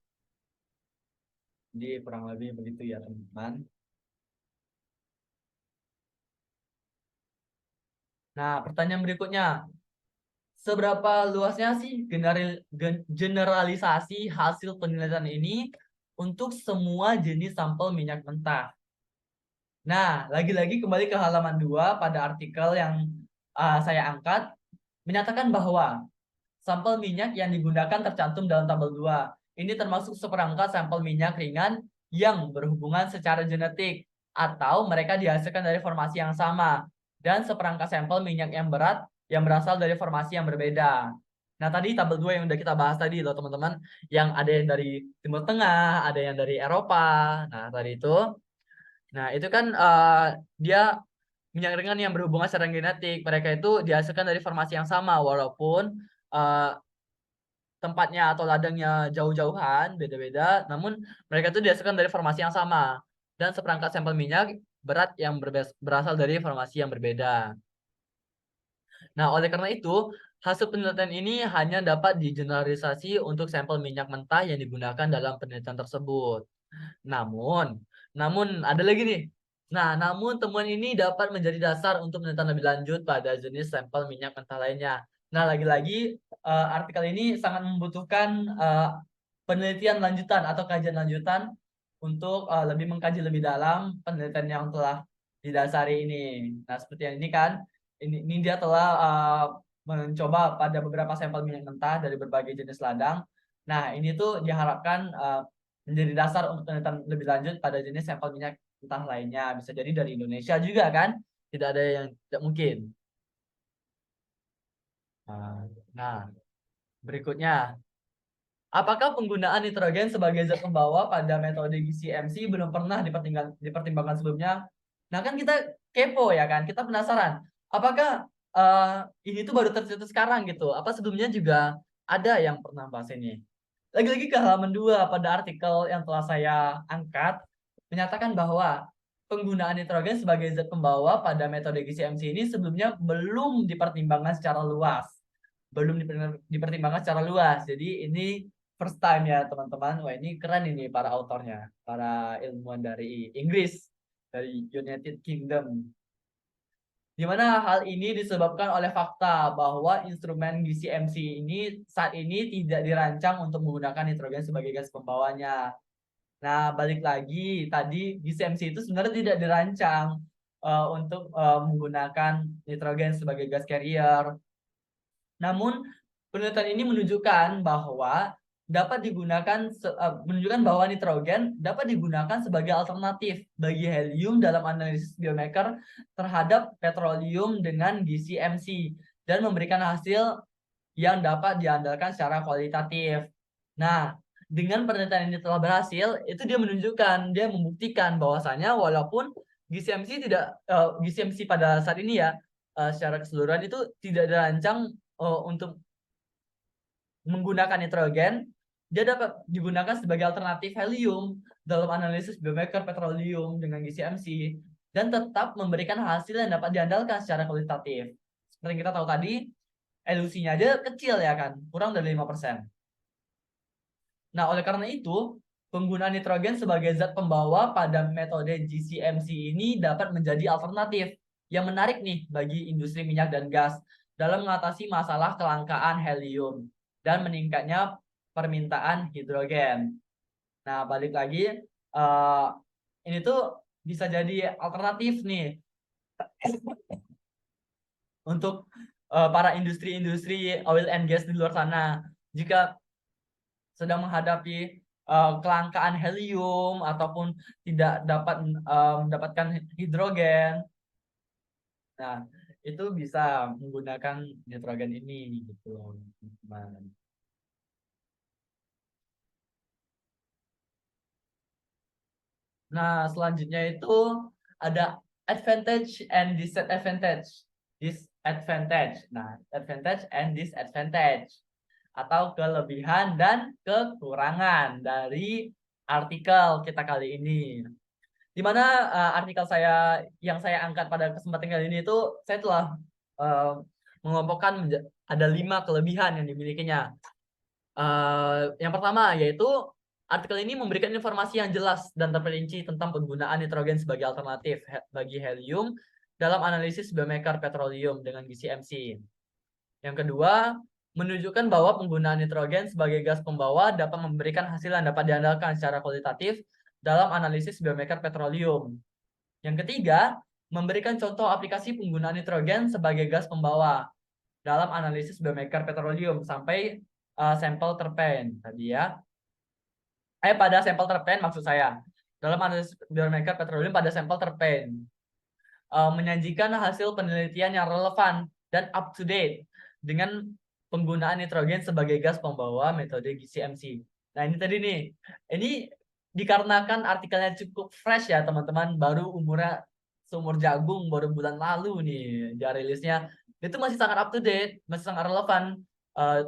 Jadi kurang lebih begitu ya teman-teman. Nah, pertanyaan berikutnya, seberapa luasnya sih generalisasi hasil penelitian ini untuk semua jenis sampel minyak mentah? Nah, lagi-lagi kembali ke halaman 2 pada artikel yang saya angkat, menyatakan bahwa sampel minyak yang digunakan tercantum dalam tabel 2. Ini termasuk seperangkat sampel minyak ringan yang berhubungan secara genetik atau mereka dihasilkan dari formasi yang sama dan seperangkat sampel minyak yang berat yang berasal dari formasi yang berbeda. Nah, tadi tabel 2 yang udah kita bahas tadi loh teman-teman, yang ada yang dari Timur Tengah, ada yang dari Eropa. Nah, tadi itu. Nah, itu kan dia minyak ringan yang berhubungan secara genetik. Mereka itu dihasilkan dari formasi yang sama walaupun uh, tempatnya atau ladangnya jauh-jauhan, beda-beda, namun mereka itu dihasilkan dari formasi yang sama dan seperangkat sampel minyak berat yang berasal dari formasi yang berbeda. Nah, oleh karena itu, hasil penelitian ini hanya dapat digeneralisasi untuk sampel minyak mentah yang digunakan dalam penelitian tersebut. Namun ada lagi nih. Nah, namun temuan ini dapat menjadi dasar untuk penelitian lebih lanjut pada jenis sampel minyak mentah lainnya. Nah, lagi-lagi artikel ini sangat membutuhkan penelitian lanjutan atau kajian lanjutan untuk lebih mengkaji lebih dalam penelitian yang telah didasari ini. Nah, seperti yang ini kan, ini dia telah mencoba pada beberapa sampel minyak mentah dari berbagai jenis ladang. Nah, ini tuh diharapkan menjadi dasar untuk penelitian lebih lanjut pada jenis sampel minyak mentah lainnya. Bisa jadi dari Indonesia juga kan? Tidak ada yang tidak mungkin. Nah, berikutnya. Apakah penggunaan nitrogen sebagai zat pembawa pada metode GCMC belum pernah dipertimbangkan sebelumnya? Nah, kan kita kepo ya kan? Kita penasaran. Apakah ini tuh baru tercetus sekarang gitu? Apa sebelumnya juga ada yang pernah bahas ini? Lagi-lagi ke halaman 2 pada artikel yang telah saya angkat menyatakan bahwa penggunaan nitrogen sebagai zat pembawa pada metode GCMC ini sebelumnya belum dipertimbangkan secara luas. Dipertimbangkan secara luas. Jadi ini first time ya teman-teman. Wah, ini keren ini para autornya, para ilmuwan dari Inggris, dari United Kingdom. Di mana hal ini disebabkan oleh fakta bahwa instrumen GCMC ini saat ini tidak dirancang untuk menggunakan nitrogen sebagai gas pembawanya. Nah, balik lagi tadi GCMC itu sebenarnya tidak dirancang untuk menggunakan nitrogen sebagai gas carrier. Namun penelitian ini menunjukkan bahwa dapat digunakan menunjukkan bahwa nitrogen dapat digunakan sebagai alternatif bagi helium dalam analisis biomarker terhadap petroleum dengan gizi MC dan memberikan hasil yang dapat diandalkan secara kualitatif. Nah, dengan penelitian ini telah berhasil, itu dia menunjukkan, dia membuktikan bahwasanya walaupun gizi MC gizi MC pada saat ini ya secara keseluruhan itu tidak dirancang untuk menggunakan nitrogen, dia dapat digunakan sebagai alternatif helium dalam analisis biomarker petroleum dengan gizi MC dan tetap memberikan hasil yang dapat diandalkan secara kualitatif. Seperti yang kita tahu tadi, elusinya aja kecil ya kan, kurang dari 5%. Nah, oleh karena itu, penggunaan nitrogen sebagai zat pembawa pada metode GCMC ini dapat menjadi alternatif yang menarik nih bagi industri minyak dan gas dalam mengatasi masalah kelangkaan helium dan meningkatnya permintaan hidrogen. Nah, balik lagi, ini tuh bisa jadi alternatif nih untuk para industri-industri oil and gas di luar sana. Jika sedang menghadapi kelangkaan helium ataupun tidak dapat mendapatkan hidrogen. Nah, itu bisa menggunakan nitrogen ini gitu, teman. Nah, selanjutnya itu ada advantage and disadvantage. Disadvantage. Nah, advantage and disadvantage atau kelebihan dan kekurangan dari artikel kita kali ini. Di mana artikel saya yang saya angkat pada kesempatan kali ini itu saya telah mengelompokkan ada 5 kelebihan yang dimilikinya. Yang pertama yaitu artikel ini memberikan informasi yang jelas dan terperinci tentang penggunaan nitrogen sebagai alternatif bagi helium dalam analisis biomarker petroleum dengan gizi MC. Yang kedua, menunjukkan bahwa penggunaan nitrogen sebagai gas pembawa dapat memberikan hasil yang dapat diandalkan secara kualitatif dalam analisis biomarker petroleum. Yang ketiga, memberikan contoh aplikasi penggunaan nitrogen sebagai gas pembawa dalam analisis biomarker petroleum sampai sampel terpen tadi ya. Pada sampel terpen maksud saya. Dalam analisis biomarker petroleum pada sampel terpen. Menyajikan hasil penelitian yang relevan dan up to date dengan penggunaan nitrogen sebagai gas pembawa metode GCMC. Nah, ini tadi nih. Ini dikarenakan artikelnya cukup fresh ya, teman-teman. Baru umurnya seumur jagung, baru bulan lalu nih dia rilisnya. Itu masih sangat up to date, masih sangat relevan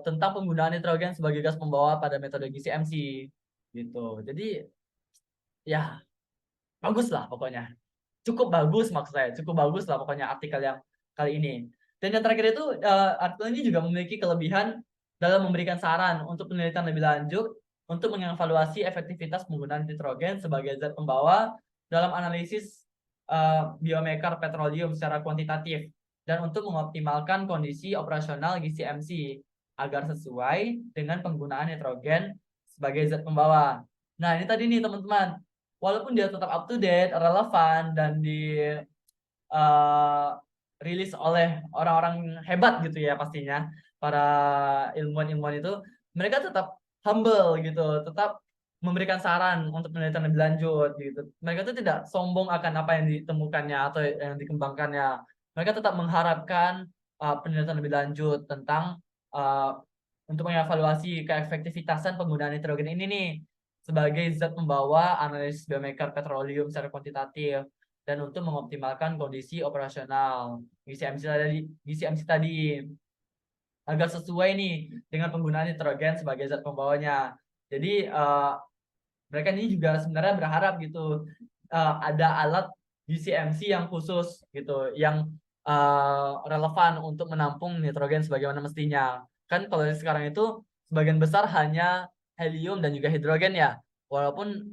tentang penggunaan nitrogen sebagai gas pembawa pada metode GCMC gitu. Jadi ya bagus lah pokoknya. Cukup bagus maksud saya, cukup bagus lah pokoknya artikel yang kali ini. Dan yang terakhir itu artikel ini juga memiliki kelebihan dalam memberikan saran untuk penelitian lebih lanjut untuk mengevaluasi efektivitas penggunaan nitrogen sebagai zat pembawa dalam analisis biomarker petroleum secara kuantitatif dan untuk mengoptimalkan kondisi operasional GCMC agar sesuai dengan penggunaan nitrogen sebagai zat pembawa. Nah, ini tadi nih teman-teman, walaupun dia tetap up to date, relevan, dan rilis oleh orang-orang hebat gitu ya pastinya, para ilmuwan-ilmuwan itu, mereka tetap humble gitu, tetap memberikan saran untuk penelitian lebih lanjut gitu. Mereka itu tidak sombong akan apa yang ditemukannya atau yang dikembangkannya. Mereka tetap mengharapkan penelitian lebih lanjut tentang untuk mengevaluasi keefektivitasan penggunaan nitrogen ini nih sebagai zat pembawa analisis biomarker petroleum secara kuantitatif dan untuk mengoptimalkan kondisi operasional GCMC tadi agar sesuai nih dengan penggunaan nitrogen sebagai zat pembawanya. Jadi mereka ini juga sebenarnya berharap gitu ada alat GCMC yang khusus gitu, yang relevan untuk menampung nitrogen sebagaimana mestinya. Kan kalau sekarang itu sebagian besar hanya helium dan juga hidrogen ya. Walaupun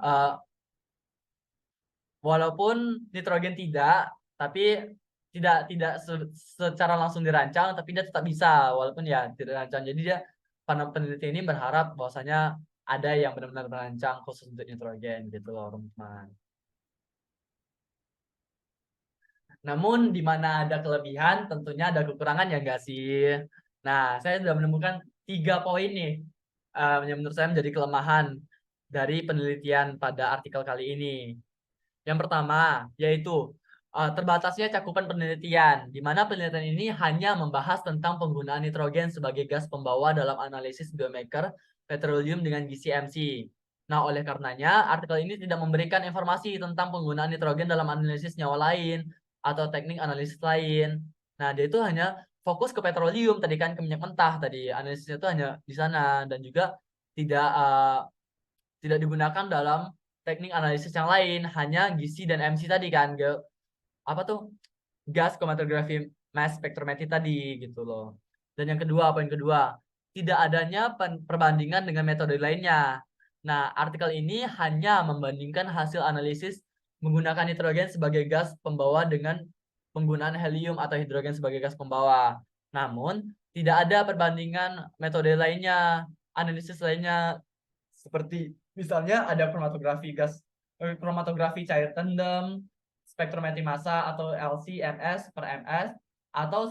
nitrogen tidak, tapi tidak secara langsung dirancang, tapi dia tetap bisa walaupun ya tidak dirancang. Jadi dia para peneliti ini berharap bahwasanya ada yang benar-benar merancang khusus untuk nitrogen gitu loh, teman-teman. Namun di mana ada kelebihan, tentunya ada kekurangan ya enggak sih? Nah, saya sudah menemukan 3 poin nih yang menurut saya menjadi kelemahan dari penelitian pada artikel kali ini. Yang pertama, yaitu terbatasnya cakupan penelitian, di mana penelitian ini hanya membahas tentang penggunaan nitrogen sebagai gas pembawa dalam analisis biomarker petroleum dengan GCMC. Nah, oleh karenanya, artikel ini tidak memberikan informasi tentang penggunaan nitrogen dalam analisis nyawa lain atau teknik analisis lain. Nah, dia itu hanya fokus ke petroleum, tadi kan ke minyak mentah tadi. Analisisnya itu hanya di sana dan juga tidak tidak digunakan dalam teknik analisis yang lain, hanya GC dan MC tadi kan, apa tuh gas chromatography mass spectrometry tadi gitu loh. Dan yang kedua, poin kedua, tidak adanya perbandingan dengan metode lainnya. Nah, artikel ini hanya membandingkan hasil analisis menggunakan nitrogen sebagai gas pembawa dengan penggunaan helium atau hidrogen sebagai gas pembawa. Namun, tidak ada perbandingan metode lainnya, analisis lainnya seperti misalnya ada kromatografi cair tandem, spektrometri massa atau LC-MS per MS, atau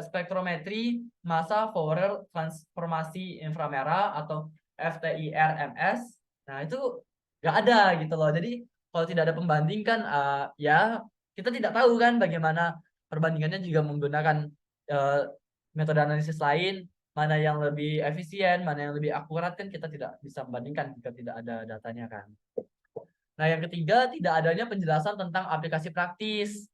spektrometri massa Fourier transformasi inframerah atau FTIR-MS. Nah, itu nggak ada gitu loh. Jadi kalau tidak ada pembanding kan ya kita tidak tahu kan bagaimana perbandingannya juga menggunakan metode analisis lain, mana yang lebih efisien, mana yang lebih akurat kan kita tidak bisa membandingkan jika tidak ada datanya kan. Nah, yang ketiga, tidak adanya penjelasan tentang aplikasi praktis.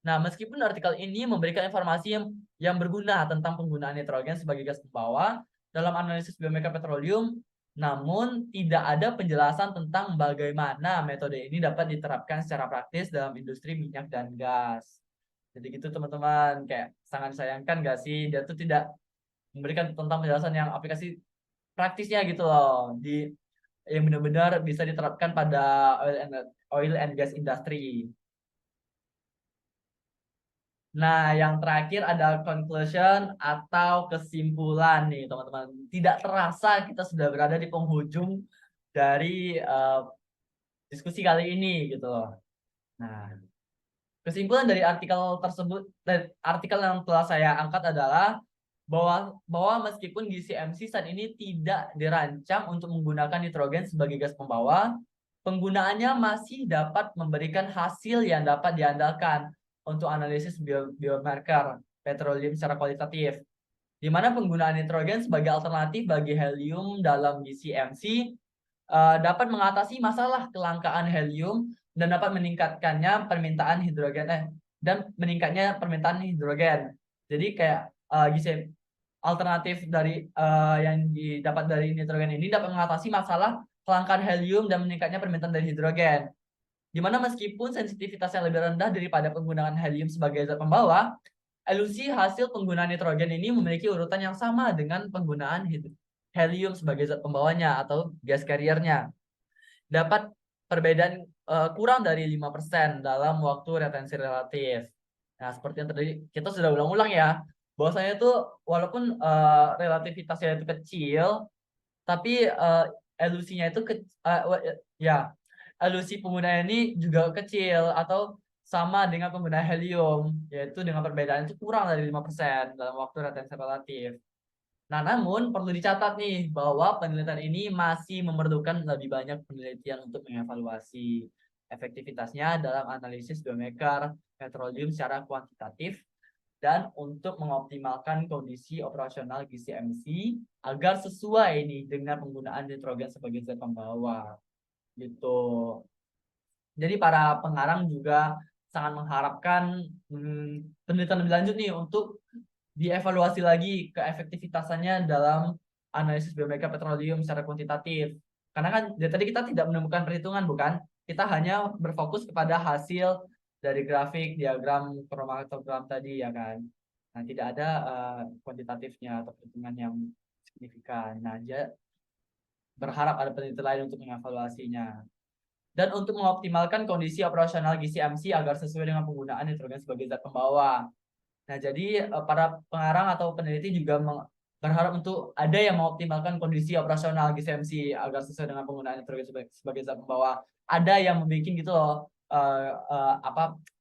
Nah, meskipun artikel ini memberikan informasi yang berguna tentang penggunaan nitrogen sebagai gas pembawa dalam analisis biomarker petroleum, namun tidak ada penjelasan tentang bagaimana metode ini dapat diterapkan secara praktis dalam industri minyak dan gas. Jadi gitu teman-teman, kayak sangat disayangkan gak sih, dia tuh tidak memberikan tentang penjelasan yang aplikasi praktisnya gitu loh, yang benar-benar bisa diterapkan pada oil and gas industry. Nah, yang terakhir ada conclusion atau kesimpulan nih, teman-teman. Tidak terasa kita sudah berada di penghujung dari diskusi kali ini gitu loh. Nah, kesimpulan dari artikel tersebut, dari artikel yang telah saya angkat adalah bahwa meskipun GCMC saat ini tidak dirancang untuk menggunakan nitrogen sebagai gas pembawa, penggunaannya masih dapat memberikan hasil yang dapat diandalkan untuk analisis biomarker petroleum secara kualitatif, di mana penggunaan nitrogen sebagai alternatif bagi helium dalam GCMC dapat mengatasi masalah kelangkaan helium dan dapat meningkatkannya permintaan hidrogen dan meningkatnya permintaan hidrogen. Jadi kayak GCMC alternatif dari yang didapat dari nitrogen ini dapat mengatasi masalah kelangkaan helium dan meningkatnya permintaan dari hidrogen. Di mana meskipun sensitivitasnya lebih rendah daripada penggunaan helium sebagai zat pembawa, elusi hasil penggunaan nitrogen ini memiliki urutan yang sama dengan penggunaan helium sebagai zat pembawanya atau gas carrier-nya. Dapat perbedaan kurang dari 5% dalam waktu retensi relatif. Nah, seperti yang tadi kita sudah ulang-ulang ya, bahwasanya itu walaupun relativitasnya itu kecil, tapi elusinya itu ya elusi penggunaan ini juga kecil atau sama dengan penggunaan helium, yaitu dengan perbedaan itu kurang dari 5% dalam waktu retensi relatif. Nah, namun perlu dicatat nih bahwa penelitian ini masih memerlukan lebih banyak penelitian untuk mengevaluasi efektivitasnya dalam analisis biomarker petroleum secara kuantitatif dan untuk mengoptimalkan kondisi operasional GCMC agar sesuai nih dengan penggunaan nitrogen sebagai zat pembawa gitu. Jadi para pengarang juga sangat mengharapkan penelitian lebih lanjut nih untuk dievaluasi lagi keefektivitasannya dalam analisis biomarker petroleum secara kuantitatif. Karena kan dari tadi kita tidak menemukan perhitungan, bukan? Kita hanya berfokus kepada hasil dari grafik, diagram, kromatogram tadi ya kan. Nah, tidak ada kuantitatifnya atau perhitungan yang signifikan. Nah, dia berharap ada penelitian lain untuk mengevaluasinya. Dan untuk mengoptimalkan kondisi operasional GCMC agar sesuai dengan penggunaan nitrogen sebagai zat pembawa. Nah, jadi para pengarang atau peneliti juga berharap untuk ada yang mengoptimalkan kondisi operasional GCMC agar sesuai dengan penggunaan nitrogen sebagai zat pembawa. Ada yang membuat gitu loh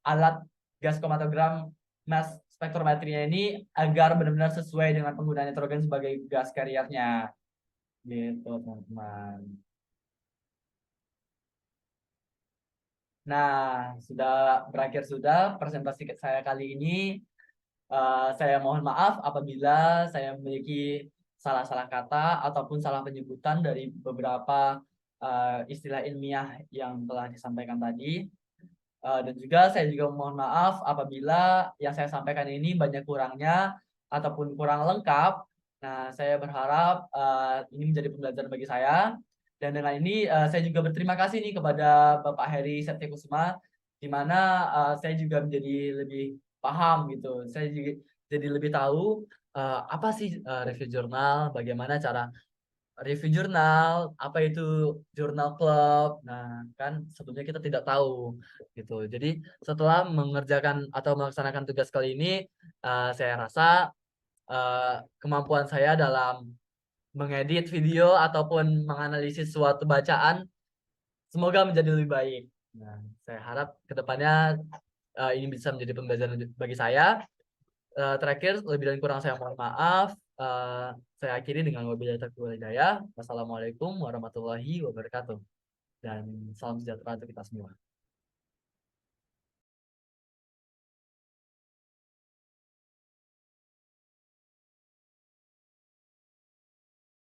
alat gas kromatogram mass spektrometrinya ini agar benar-benar sesuai dengan penggunaan nitrogen sebagai gas carrier-nya. gitu teman-teman. Nah, sudah berakhir sudah presentasi saya kali ini. Saya mohon maaf apabila saya memiliki salah-salah kata ataupun salah penyebutan dari beberapa istilah ilmiah yang telah disampaikan tadi. Dan juga saya juga mohon maaf apabila yang saya sampaikan ini banyak kurangnya ataupun kurang lengkap. Nah, saya berharap ini menjadi pembelajaran bagi saya. Dan dengan ini saya juga berterima kasih nih kepada Bapak Heri Septikusuma, di mana saya juga menjadi lebih paham gitu. Saya juga jadi lebih tahu apa sih review jurnal, bagaimana cara review jurnal, apa itu jurnal club. Nah, kan sebelumnya kita tidak tahu gitu. Jadi setelah mengerjakan atau melaksanakan tugas kali ini, saya rasa kemampuan saya dalam mengedit video ataupun menganalisis suatu bacaan semoga menjadi lebih baik. Nah, saya harap kedepannya ini bisa menjadi pembelajaran bagi saya. Terakhir, lebih dan kurang saya mohon maaf. Saya akhiri dengan wabillahi taufiq wal hidayah. Wassalamualaikum warahmatullahi wabarakatuh. Dan salam sejahtera untuk kita semua.